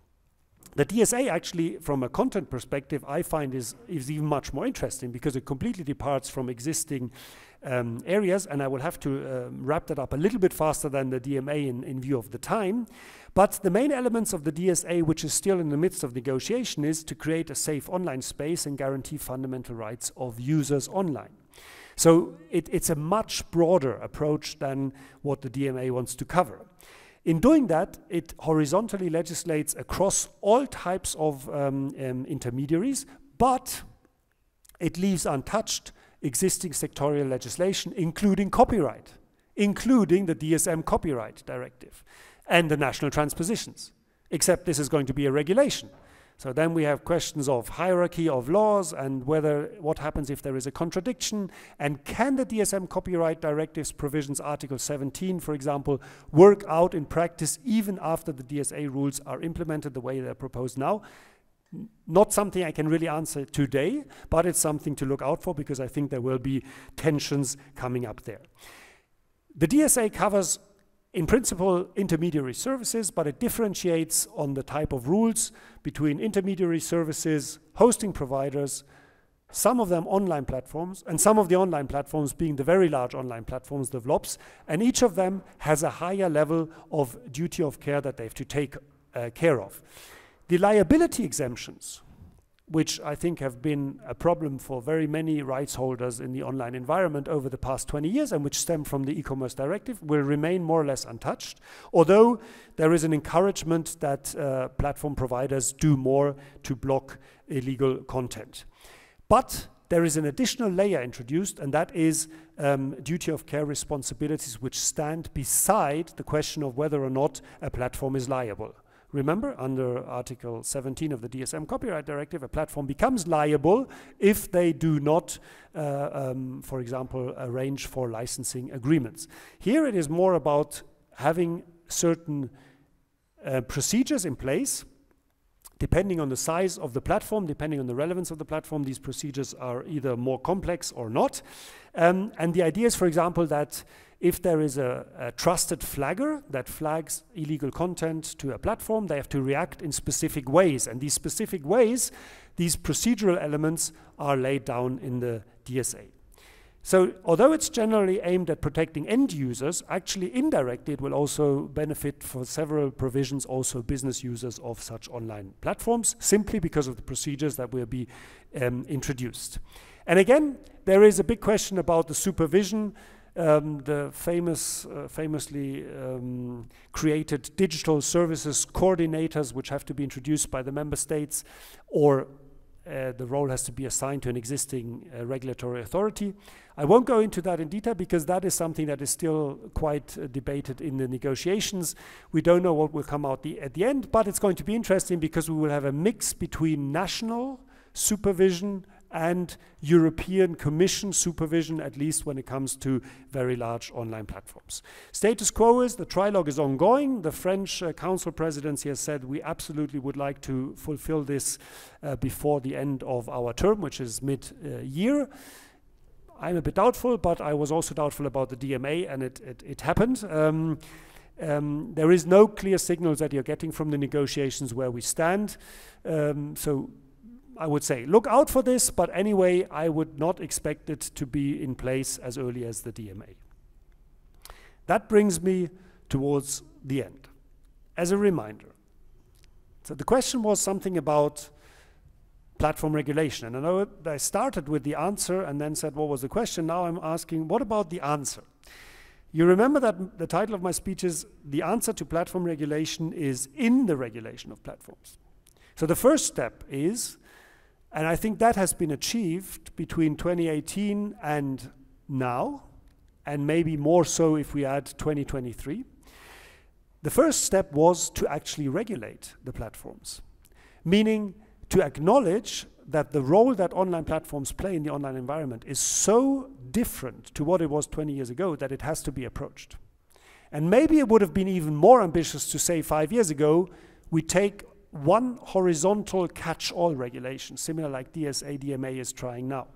The DSA actually, from a content perspective, I find is even much more interesting, because it completely departs from existing areas, and I will have to wrap that up a little bit faster than the DMA in view of the time. But the main elements of the DSA, which is still in the midst of negotiation, is to create a safe online space and guarantee fundamental rights of users online. So it's a much broader approach than what the DMA wants to cover. In doing that, it horizontally legislates across all types of intermediaries, but it leaves untouched existing sectorial legislation, including copyright, including the DSM copyright directive and the national transpositions, except this is going to be a regulation. So then we have questions of hierarchy of laws and what happens if there is a contradiction, and can the DSM copyright directives provisions, Article 17, for example, work out in practice even after the DSA rules are implemented the way they're proposed now? Not something I can really answer today, but it's something to look out for, because I think there will be tensions coming up there. The DSA covers, in principle, intermediary services, but it differentiates on the type of rules between intermediary services, hosting providers, some of them online platforms, and some of the online platforms being the very large online platforms, the VLOPs, and each of them has a higher level of duty of care that they have to take care of. The liability exemptions, which I think have been a problem for very many rights holders in the online environment over the past 20 years, and which stem from the e-commerce directive, will remain more or less untouched, although there is an encouragement that platform providers do more to block illegal content. But there is an additional layer introduced, and that is duty of care responsibilities, which stand beside the question of whether or not a platform is liable. Remember, under Article 17 of the DSM Copyright Directive, a platform becomes liable if they do not, for example, arrange for licensing agreements. Here it is more about having certain procedures in place. Depending on the size of the platform, depending on the relevance of the platform, these procedures are either more complex or not. And the idea is, for example, that if there is a trusted flagger that flags illegal content to a platform, they have to react in specific ways. And these specific ways, these procedural elements, are laid down in the DSA. So although it's generally aimed at protecting end users, actually indirectly it will also benefit for several provisions also business users of such online platforms, simply because of the procedures that will be introduced. And again, there is a big question about the supervision. The famously created digital services coordinators, which have to be introduced by the member states, or the role has to be assigned to an existing regulatory authority. I won't go into that in detail, because that is something that is still quite debated in the negotiations. We don't know what will come out at the end, but it's going to be interesting, because we will have a mix between national supervision and European Commission supervision, at least when it comes to very large online platforms. Status quo is the trilogue is ongoing. The French Council presidency has said we absolutely would like to fulfill this before the end of our term, which is mid-year. I'm a bit doubtful, but I was also doubtful about the DMA, and it happened. There is no clear signals that you're getting from the negotiations where we stand. So I would say, look out for this, but anyway, I would not expect it to be in place as early as the DMA. That brings me towards the end. As a reminder, so the question was something about platform regulation. And I know I started with the answer and then said, what was the question? Now I'm asking, what about the answer? You remember that the title of my speech is, the answer to platform regulation is in the regulation of platforms. So the first step is, and I think that has been achieved between 2018 and now, and maybe more so if we add 2023. The first step was to actually regulate the platforms, meaning to acknowledge that the role that online platforms play in the online environment is so different to what it was 20 years ago that it has to be approached. And maybe it would have been even more ambitious to say 5 years ago, we take one horizontal catch-all regulation, similar like DSA, DMA is trying now.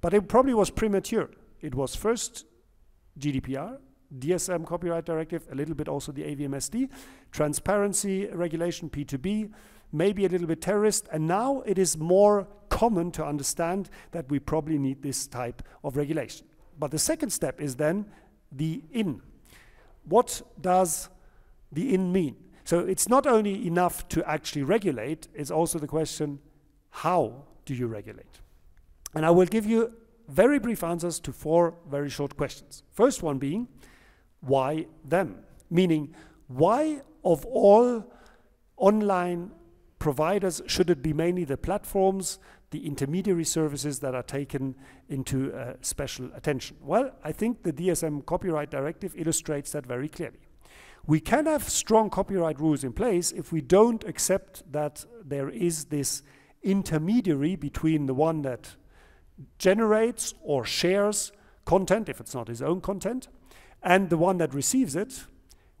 But it probably was premature. It was first GDPR, DSM Copyright Directive, a little bit also the AVMSD, transparency regulation, P2B, maybe a little bit terrorist, and now it is more common to understand that we probably need this type of regulation. But the second step is then the in. What does the in mean? So it's not only enough to actually regulate, it's also the question, how do you regulate? And I will give you very brief answers to 4 very short questions. First one being, why them? Meaning, why of all online providers should it be mainly the platforms, the intermediary services that are taken into special attention? Well, I think the DSM Copyright Directive illustrates that very clearly. We can have strong copyright rules in place if we don't accept that there is this intermediary between the one that generates or shares content, if it's not his own content, and the one that receives it.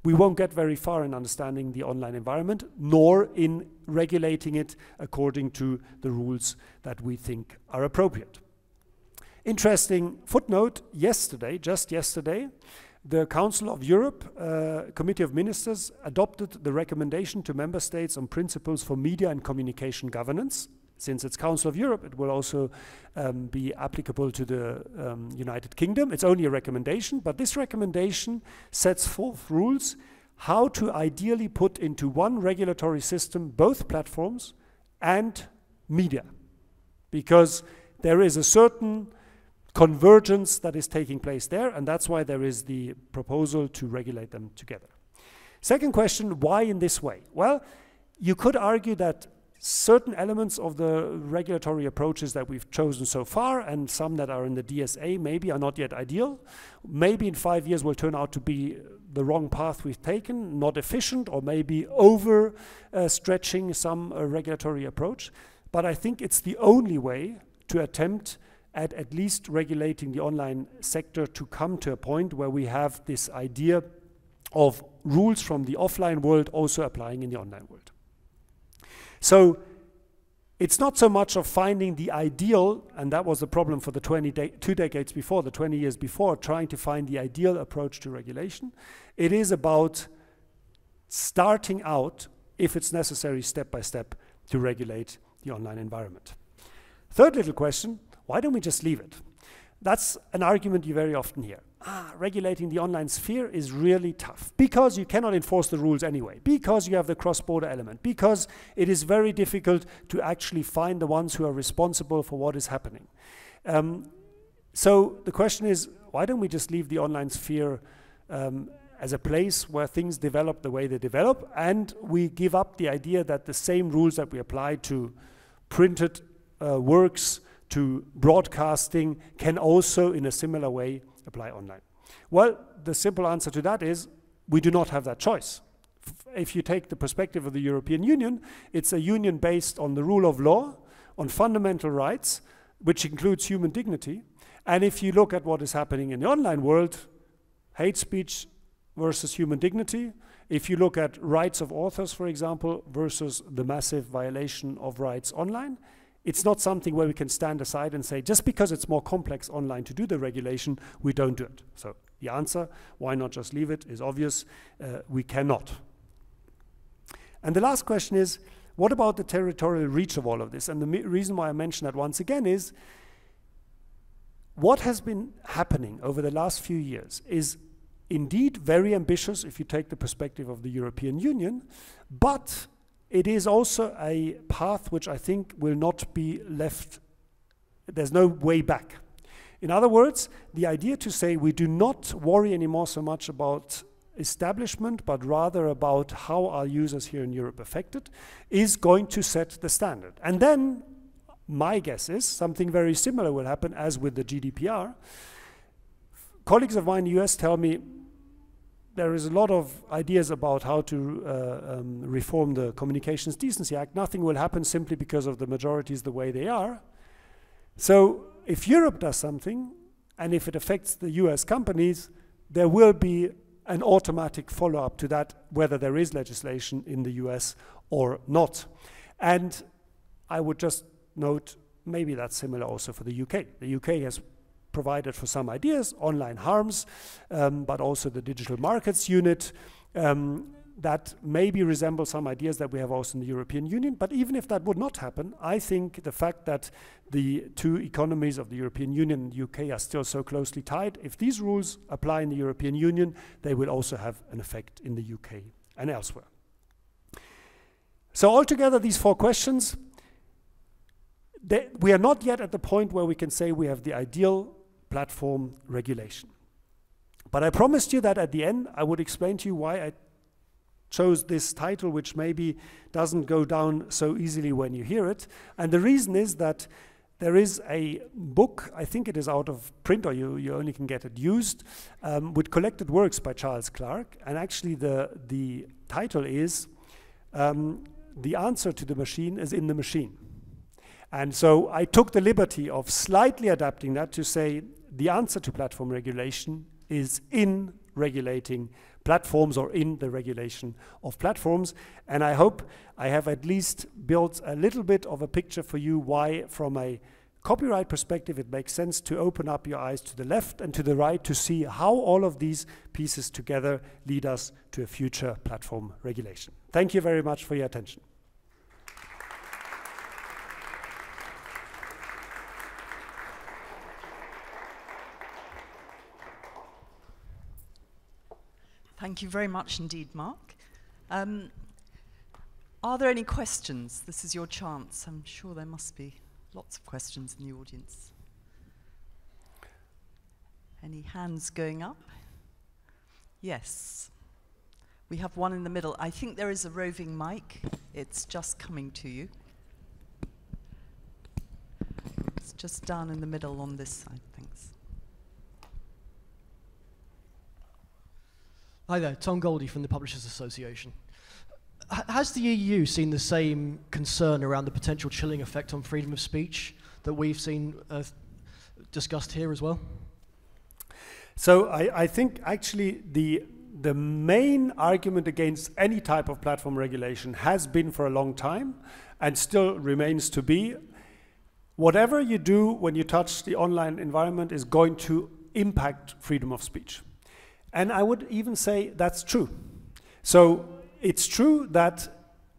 We won't get very far in understanding the online environment, nor in regulating it according to the rules that we think are appropriate. Interesting footnote, yesterday, just yesterday, the Council of Europe, Committee of Ministers, adopted the recommendation to member states on principles for media and communication governance. Since it's Council of Europe, it will also be applicable to the United Kingdom. It's only a recommendation, but this recommendation sets forth rules how to ideally put into one regulatory system both platforms and media. Because there is a certain convergence that is taking place there, and that's why there is the proposal to regulate them together. Second question, why in this way? Well, you could argue that certain elements of the regulatory approaches that we've chosen so far, and some that are in the DSA maybe are not yet ideal. Maybe in 5 years will turn out to be the wrong path we've taken, not efficient, or maybe over stretching some regulatory approach. But I think it's the only way to attempt at least regulating the online sector to come to a point where we have this idea of rules from the offline world also applying in the online world. So it's not so much of finding the ideal, and that was the problem for the 2 decades before, the 20 years before, trying to find the ideal approach to regulation. It is about starting out, if it's necessary, step by step, to regulate the online environment. Third little question, why don't we just leave it? That's an argument you very often hear. Regulating the online sphere is really tough because you cannot enforce the rules anyway, because you have the cross-border element, because it is very difficult to actually find the ones who are responsible for what is happening. So the question is, why don't we just leave the online sphere as a place where things develop the way they develop, and we give up the idea that the same rules that we apply to printed works, to broadcasting, can also in a similar way apply online? Well, the simple answer to that is we do not have that choice. If you take the perspective of the European Union, it's a union based on the rule of law, on fundamental rights, which includes human dignity. And if you look at what is happening in the online world, hate speech versus human dignity, if you look at rights of authors, for example, versus the massive violation of rights online, it's not something where we can stand aside and say, just because it's more complex online to do the regulation, we don't do it. So the answer, why not just leave it, is obvious. We cannot. And the last question is, what about the territorial reach of all of this? And the reason why I mention that once again is what has been happening over the last few years is indeed very ambitious if you take the perspective of the European Union, but it is also a path which I think will not be left, there's no way back. In other words, the idea to say we do not worry anymore so much about establishment, but rather about how are users here in Europe affected, is going to set the standard. And then, my guess is, something very similar will happen as with the GDPR. Colleagues of mine in the US tell me there is a lot of ideas about how to reform the Communications Decency Act. Nothing will happen simply because of the majorities the way they are. So if Europe does something, and if it affects the US companies, there will be an automatic follow-up to that, whether there is legislation in the US or not. And I would just note, maybe that's similar also for the UK. The UK has provided for some ideas, online harms, but also the digital markets unit, that maybe resemble some ideas that we have also in the European Union. But even if that would not happen, I think the fact that the two economies of the European Union and the UK are still so closely tied, if these rules apply in the European Union, they will also have an effect in the UK and elsewhere. So altogether, these 4 questions, we are not yet at the point where we can say we have the ideal platform regulation. But I promised you that at the end, I would explain to you why I chose this title, which maybe doesn't go down so easily when you hear it. And the reason is that there is a book, I think it is out of print, or you only can get it used, with collected works by Charles Clarke. And actually the title is The Answer to the Machine is in the Machine. And so I took the liberty of slightly adapting that to say the answer to platform regulation is in regulating platforms, or in the regulation of platforms. And I hope I have at least built a little bit of a picture for you why, from a copyright perspective, it makes sense to open up your eyes to the left and to the right to see how all of these pieces together lead us to a future platform regulation. Thank you very much for your attention. Thank you very much indeed, Mark. Are there any questions? This is your chance. I'm sure there must be lots of questions in the audience. Any hands going up? Yes. We have one in the middle. I think there is a roving mic. It's just coming to you. It's just down in the middle on this side. Thanks. Hi there, Tom Goldie from the Publishers Association. Has the EU seen the same concern around the potential chilling effect on freedom of speech that we've seen discussed here as well? So I think actually the main argument against any type of platform regulation has been for a long time and still remains to be, whatever you do when you touch the online environment is going to impact freedom of speech. And I would even say that's true. So it's true that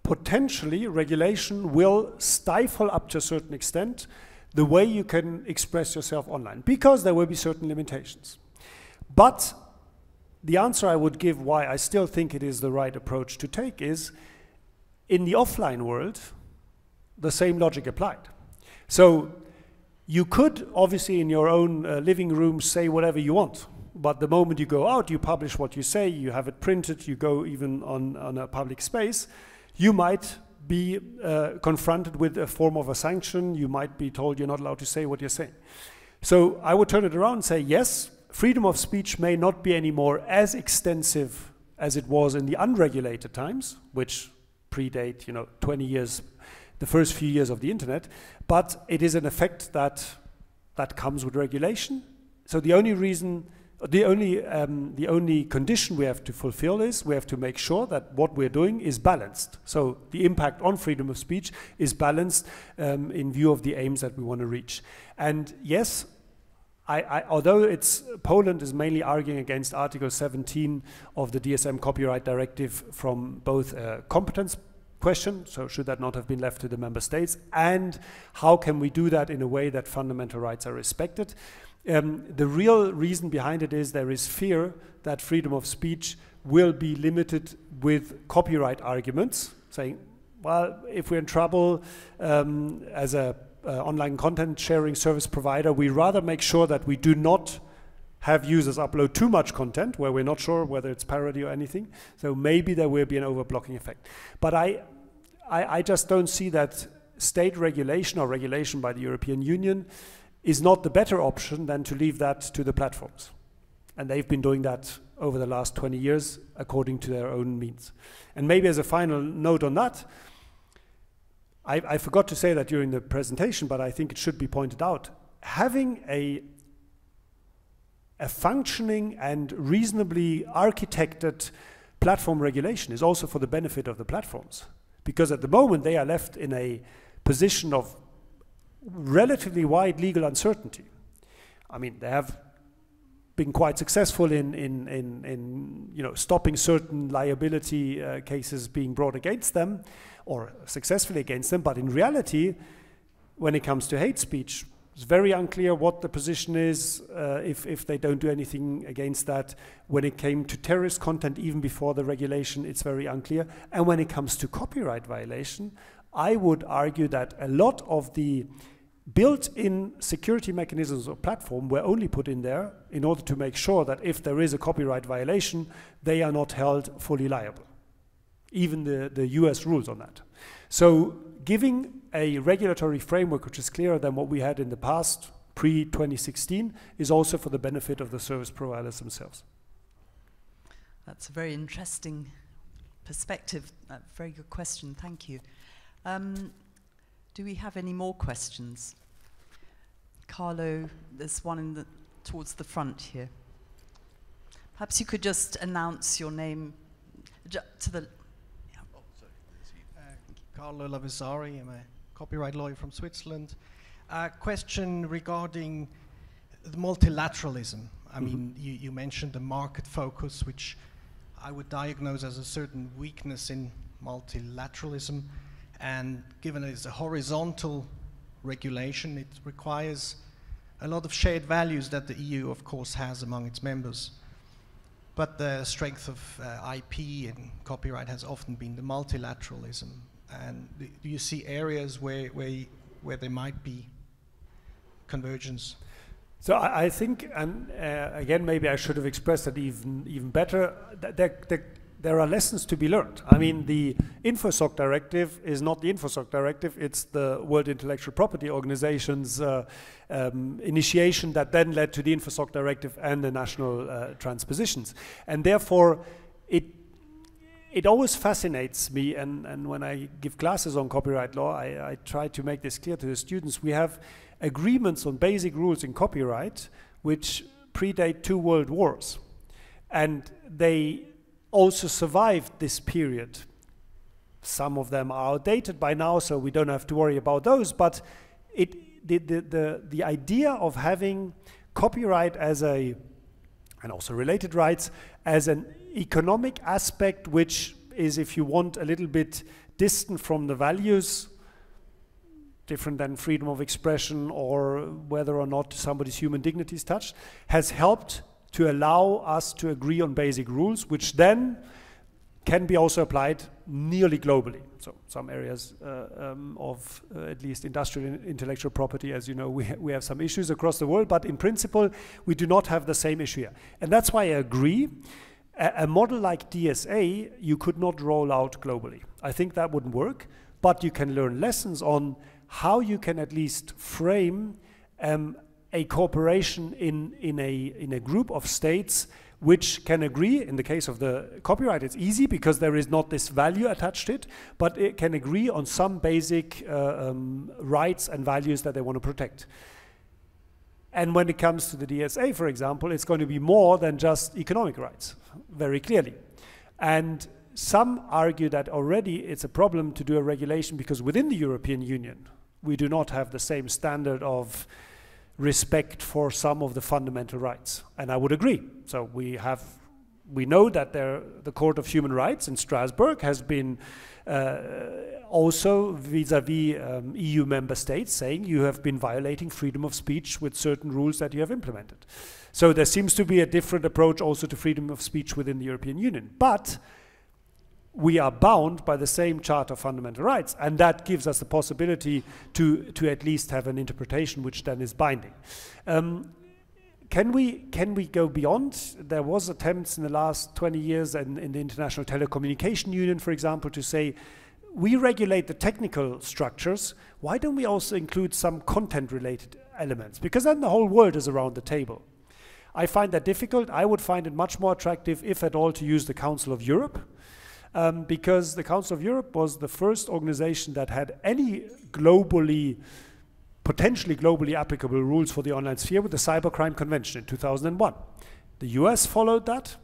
potentially regulation will stifle up to a certain extent the way you can express yourself online, because there will be certain limitations. But the answer I would give why I still think it is the right approach to take is, in the offline world, the same logic applied. So you could obviously in your own living room say whatever you want. But the moment you go out, you publish what you say, you have it printed, you go even on a public space, you might be confronted with a form of a sanction, you might be told you're not allowed to say what you're saying. So I would turn it around and say, yes, freedom of speech may not be anymore as extensive as it was in the unregulated times, which predate, 20 years, the first few years of the internet, but it is an effect that comes with regulation. So the only condition we have to fulfill is we have to make sure that what we're doing is balanced. So the impact on freedom of speech is balanced in view of the aims that we want to reach. And yes, although Poland is mainly arguing against Article 17 of the DSM Copyright Directive from both a competence question. So should that not have been left to the member states? And how can we do that in a way that fundamental rights are respected? The real reason behind it is there is fear that freedom of speech will be limited with copyright arguments, saying, well, if we're in trouble as a online content sharing service provider, we rather make sure that we do not have users upload too much content where we're not sure whether it's parody or anything. So maybe there will be an overblocking effect. But I just don't see that state regulation or regulation by the European Union is not the better option than to leave that to the platforms. And they've been doing that over the last 20 years according to their own means. And maybe as a final note on that, I forgot to say that during the presentation, but I think it should be pointed out. Having a functioning and reasonably architected platform regulation is also for the benefit of the platforms. Because at the moment they are left in a position of relatively wide legal uncertainty. I mean, they have been quite successful in stopping certain liability cases being brought against them, or successfully against them, but in reality, when it comes to hate speech, it's very unclear what the position is if they don't do anything against that. When it came to terrorist content, even before the regulation, it's very unclear. And when it comes to copyright violation, I would argue that a lot of the built-in security mechanisms of platform were only put in there in order to make sure that if there is a copyright violation, they are not held fully liable. Even the US rules on that. So giving a regulatory framework which is clearer than what we had in the past, pre-2016, is also for the benefit of the service providers themselves. That's a very interesting perspective. A very good question, thank you. Do we have any more questions? Carlo, there's one towards the front here. Perhaps you could just announce your name to the... Carlo Lavisari, I'm a copyright lawyer from Switzerland. Question regarding the multilateralism. I mean, you mentioned the market focus, which I would diagnose as a certain weakness in multilateralism. And given it's a horizontal regulation, it requires a lot of shared values that the EU, of course, has among its members. But the strength of IP and copyright has often been the multilateralism. And do you see areas where there might be convergence? So I think, and again, maybe I should have expressed that even better, there are lessons to be learned. I mean, the InfoSoc Directive is not the InfoSoc Directive, it's the World Intellectual Property Organization's initiation that then led to the InfoSoc Directive and the national transpositions. And therefore, it always fascinates me, and when I give classes on copyright law, I try to make this clear to the students. We have agreements on basic rules in copyright which predate 2 world wars. And they also survived this period. Some of them are outdated by now, so we don't have to worry about those, but the idea of having copyright as and also related rights, as an economic aspect which is, if you want, a little bit distant from the values, different than freedom of expression or whether or not somebody's human dignity is touched, has helped to allow us to agree on basic rules, which then can be also applied nearly globally. So some areas of at least industrial and intellectual property, as you know, we have some issues across the world, but in principle, we do not have the same issue here. And that's why I agree, a model like DSA, you could not roll out globally. I think that wouldn't work, but you can learn lessons on how you can at least frame a cooperation in a group of states which can agree. In the case of the copyright, it's easy because there is not this value attached to it, but it can agree on some basic rights and values that they want to protect. And when it comes to the DSA, for example, it's going to be more than just economic rights, very clearly. And some argue that already it's a problem to do a regulation because within the European Union, we do not have the same standard of respect for some of the fundamental rights. And I would agree. So we have We know that the Court of Human Rights in Strasbourg has been also vis-à-vis EU member states saying you have been violating freedom of speech with certain rules that you have implemented. So there seems to be a different approach also to freedom of speech within the European Union. But we are bound by the same Charter of Fundamental Rights, and that gives us the possibility to at least have an interpretation which then is binding. Can we go beyond? There was attempts in the last 20 years in the International Telecommunication Union, for example, to say, we regulate the technical structures, why don't we also include some content-related elements? Because then the whole world is around the table. I find that difficult. I would find it much more attractive, if at all, to use the Council of Europe, because the Council of Europe was the first organization that had any potentially globally applicable rules for the online sphere with the Cybercrime Convention in 2001. The US followed that.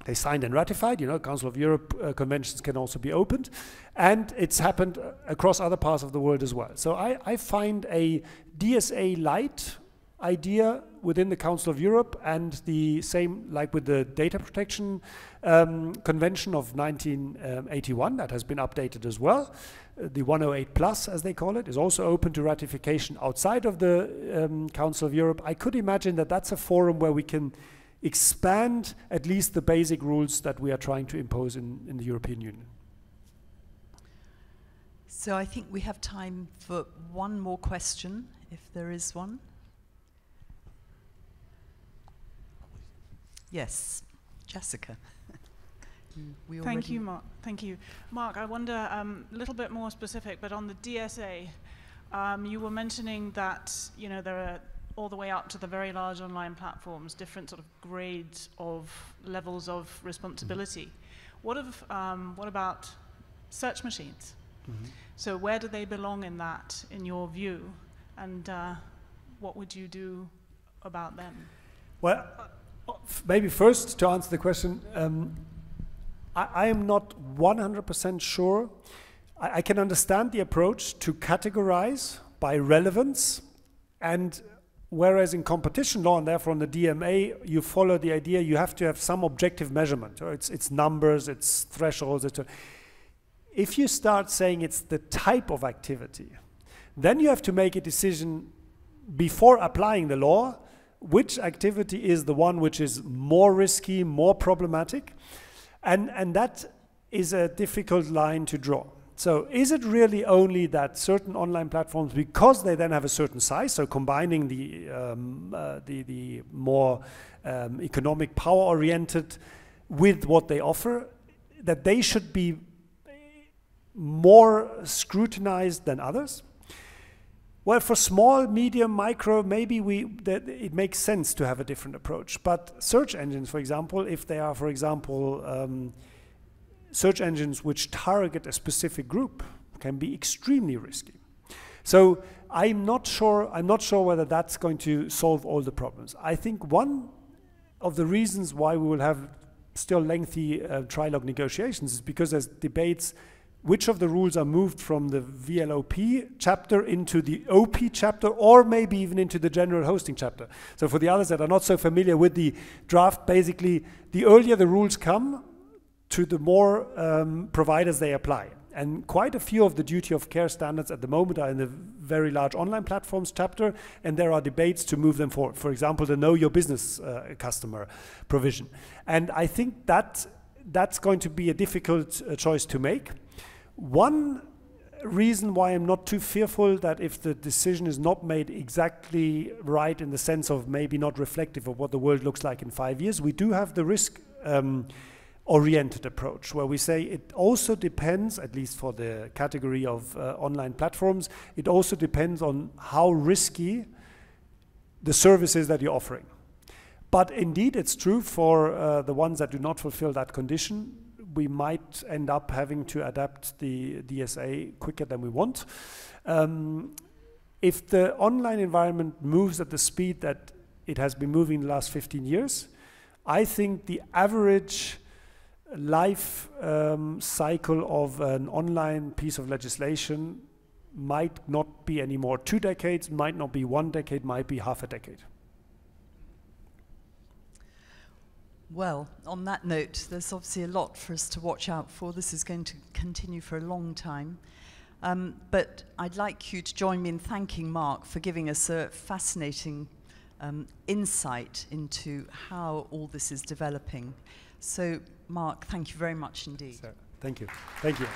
They signed and ratified. You know, Council of Europe conventions can also be opened. And it's happened across other parts of the world as well. So I find a DSA light idea within the Council of Europe, and the same like with the Data Protection Convention of 1981 that has been updated as well. The 108 plus, as they call it, is also open to ratification outside of the Council of Europe. I could imagine that that's a forum where we can expand at least the basic rules that we are trying to impose in the European Union. So I think we have time for one more question, if there is one. Yes, Jessica. Thank you, Mark. Thank you. Mark, I wonder, a little bit more specific, but on the DSA, you were mentioning that, you know, there are all the way up to the very large online platforms, different sort of grades of levels of responsibility. What about search machines? Mm-hmm. So where do they belong in that, in your view? And what would you do about them? Well, maybe first to answer the question, I am not 100% sure. I can understand the approach to categorize by relevance, and whereas in competition law and therefore on the DMA, you follow the idea you have to have some objective measurement. Or it's numbers, it's thresholds. If you start saying it's the type of activity, then you have to make a decision before applying the law, which activity is the one which is more risky, more problematic. And that is a difficult line to draw. So is it really only that certain online platforms, because they then have a certain size, so combining the more economic power-oriented with what they offer, that they should be more scrutinized than others? Well, for small, medium, micro, maybe it makes sense to have a different approach. But search engines, for example, if they are, for example, search engines which target a specific group, can be extremely risky. So I'm not sure whether that's going to solve all the problems. I think one of the reasons why we will have still lengthy trilogue negotiations is because there's debates which of the rules are moved from the VLOP chapter into the OP chapter, or maybe even into the general hosting chapter. So for the others that are not so familiar with the draft, basically, the earlier the rules come, to the more providers they apply. And quite a few of the duty of care standards at the moment are in the very large online platforms chapter, and there are debates to move them forward. For example, the Know Your Business customer provision. And I think that's going to be a difficult choice to make. One reason why I'm not too fearful that if the decision is not made exactly right in the sense of maybe not reflective of what the world looks like in 5 years, we do have the risk oriented approach where we say it also depends, at least for the category of online platforms, it also depends on how risky the service is that you're offering. But indeed, it's true for the ones that do not fulfill that condition, we might end up having to adapt the DSA quicker than we want. If the online environment moves at the speed that it has been moving in the last 15 years, I think the average life cycle of an online piece of legislation might not be anymore 2 decades, might not be 1 decade, might be half a decade. Well, on that note, there's obviously a lot for us to watch out for. This is going to continue for a long time. But I'd like you to join me in thanking Mark for giving us a fascinating insight into how all this is developing. So, Mark, thank you very much indeed. So, thank you. Thank you.